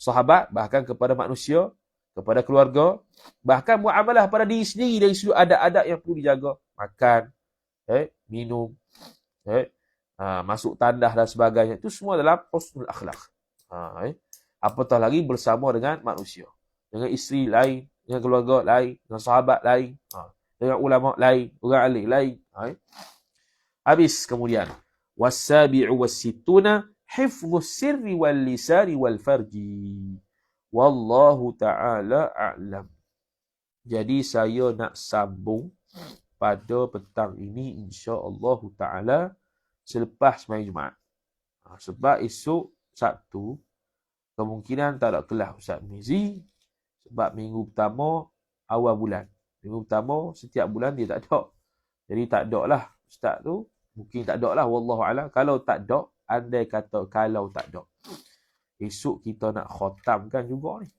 sahabat, bahkan kepada manusia, kepada keluarga, bahkan muamalah pada diri sendiri, dari sudut adab-adab yang perlu dijaga. Makan, minum, masuk tandas dan sebagainya. Itu semua dalam husnul akhlak. Apatah lagi bersama dengan manusia, dengan isteri lain, dengan keluarga lain, dengan sahabat lain, dengan ulama lain, orang alim lain. Habis kemudian, wasabi'u wassittuna hifdhus sirri wal lisani wal farji. Wallahu ta'ala a'lam. Jadi saya nak sambung pada petang ini insya-Allah ta'ala selepas sembahyang Jumaat. Sebab esok Sabtu kemungkinan tak ada kelas Ustaz Mizi, sebab minggu pertama awal bulan. Minggu pertama setiap bulan dia tak ada. Jadi tak ada lah Ustaz tu. Mungkin tak ada lah, wallahu a'lam. Kalau tak ada, andai kata kalau tak ada, esok kita nak khatamkan juga ni.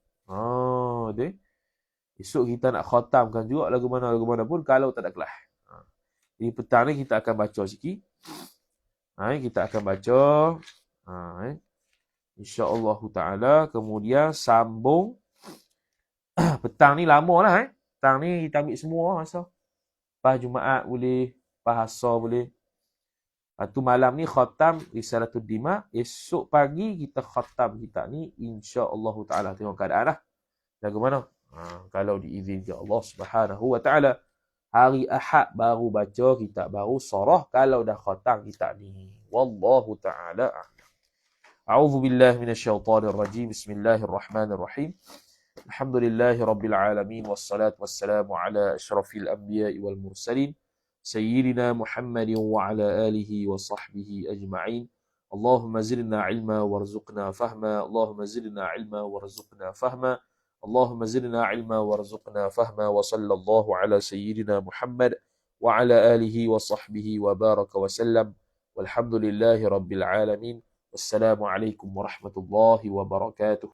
Esok kita nak khatamkan juga lagu mana pun kalau tak ada kelas. Jadi petang ni kita akan baca sikit. Kita akan baca. InsyaAllah ta'ala. Kemudian sambung. Petang ni lama lah. Petang ni kita ambil semua masa. Pas Jumaat boleh. Pas Asar boleh. Lepas tu malam ni khatam Risalatul Dima. Esok pagi kita khatam kitab ni. InsyaAllah ta'ala. Tengok keadaan lah. Lagu mana? Kalau diizinkan Allah Subhanahu wa ta'ala. Hari Ahad baru baca kitab baru Sarah. Kalau dah khatam kitab ni. Wallahu ta'ala a'lam. A'udzu billahi minasyaitonir rajim. Bismillahirrahmanirrahim. Alhamdulillahi rabbil alamin. Wassalatu wassalamu ala asyrafil anbiya'i wal mursalin. Sayyidina Muhammadin wa ala alihi wa sahbihi ajma'in. Allahumma zidna ilma warzuqna fahma. Allahumma zidna ilma warzuqna fahma. اللهم زدنا علما وارزقنا فهما وصلى الله على سيدنا محمد وعلى آله وصحبه وبارك وسلم والحمد لله رب العالمين والسلام عليكم ورحمة الله وبركاته.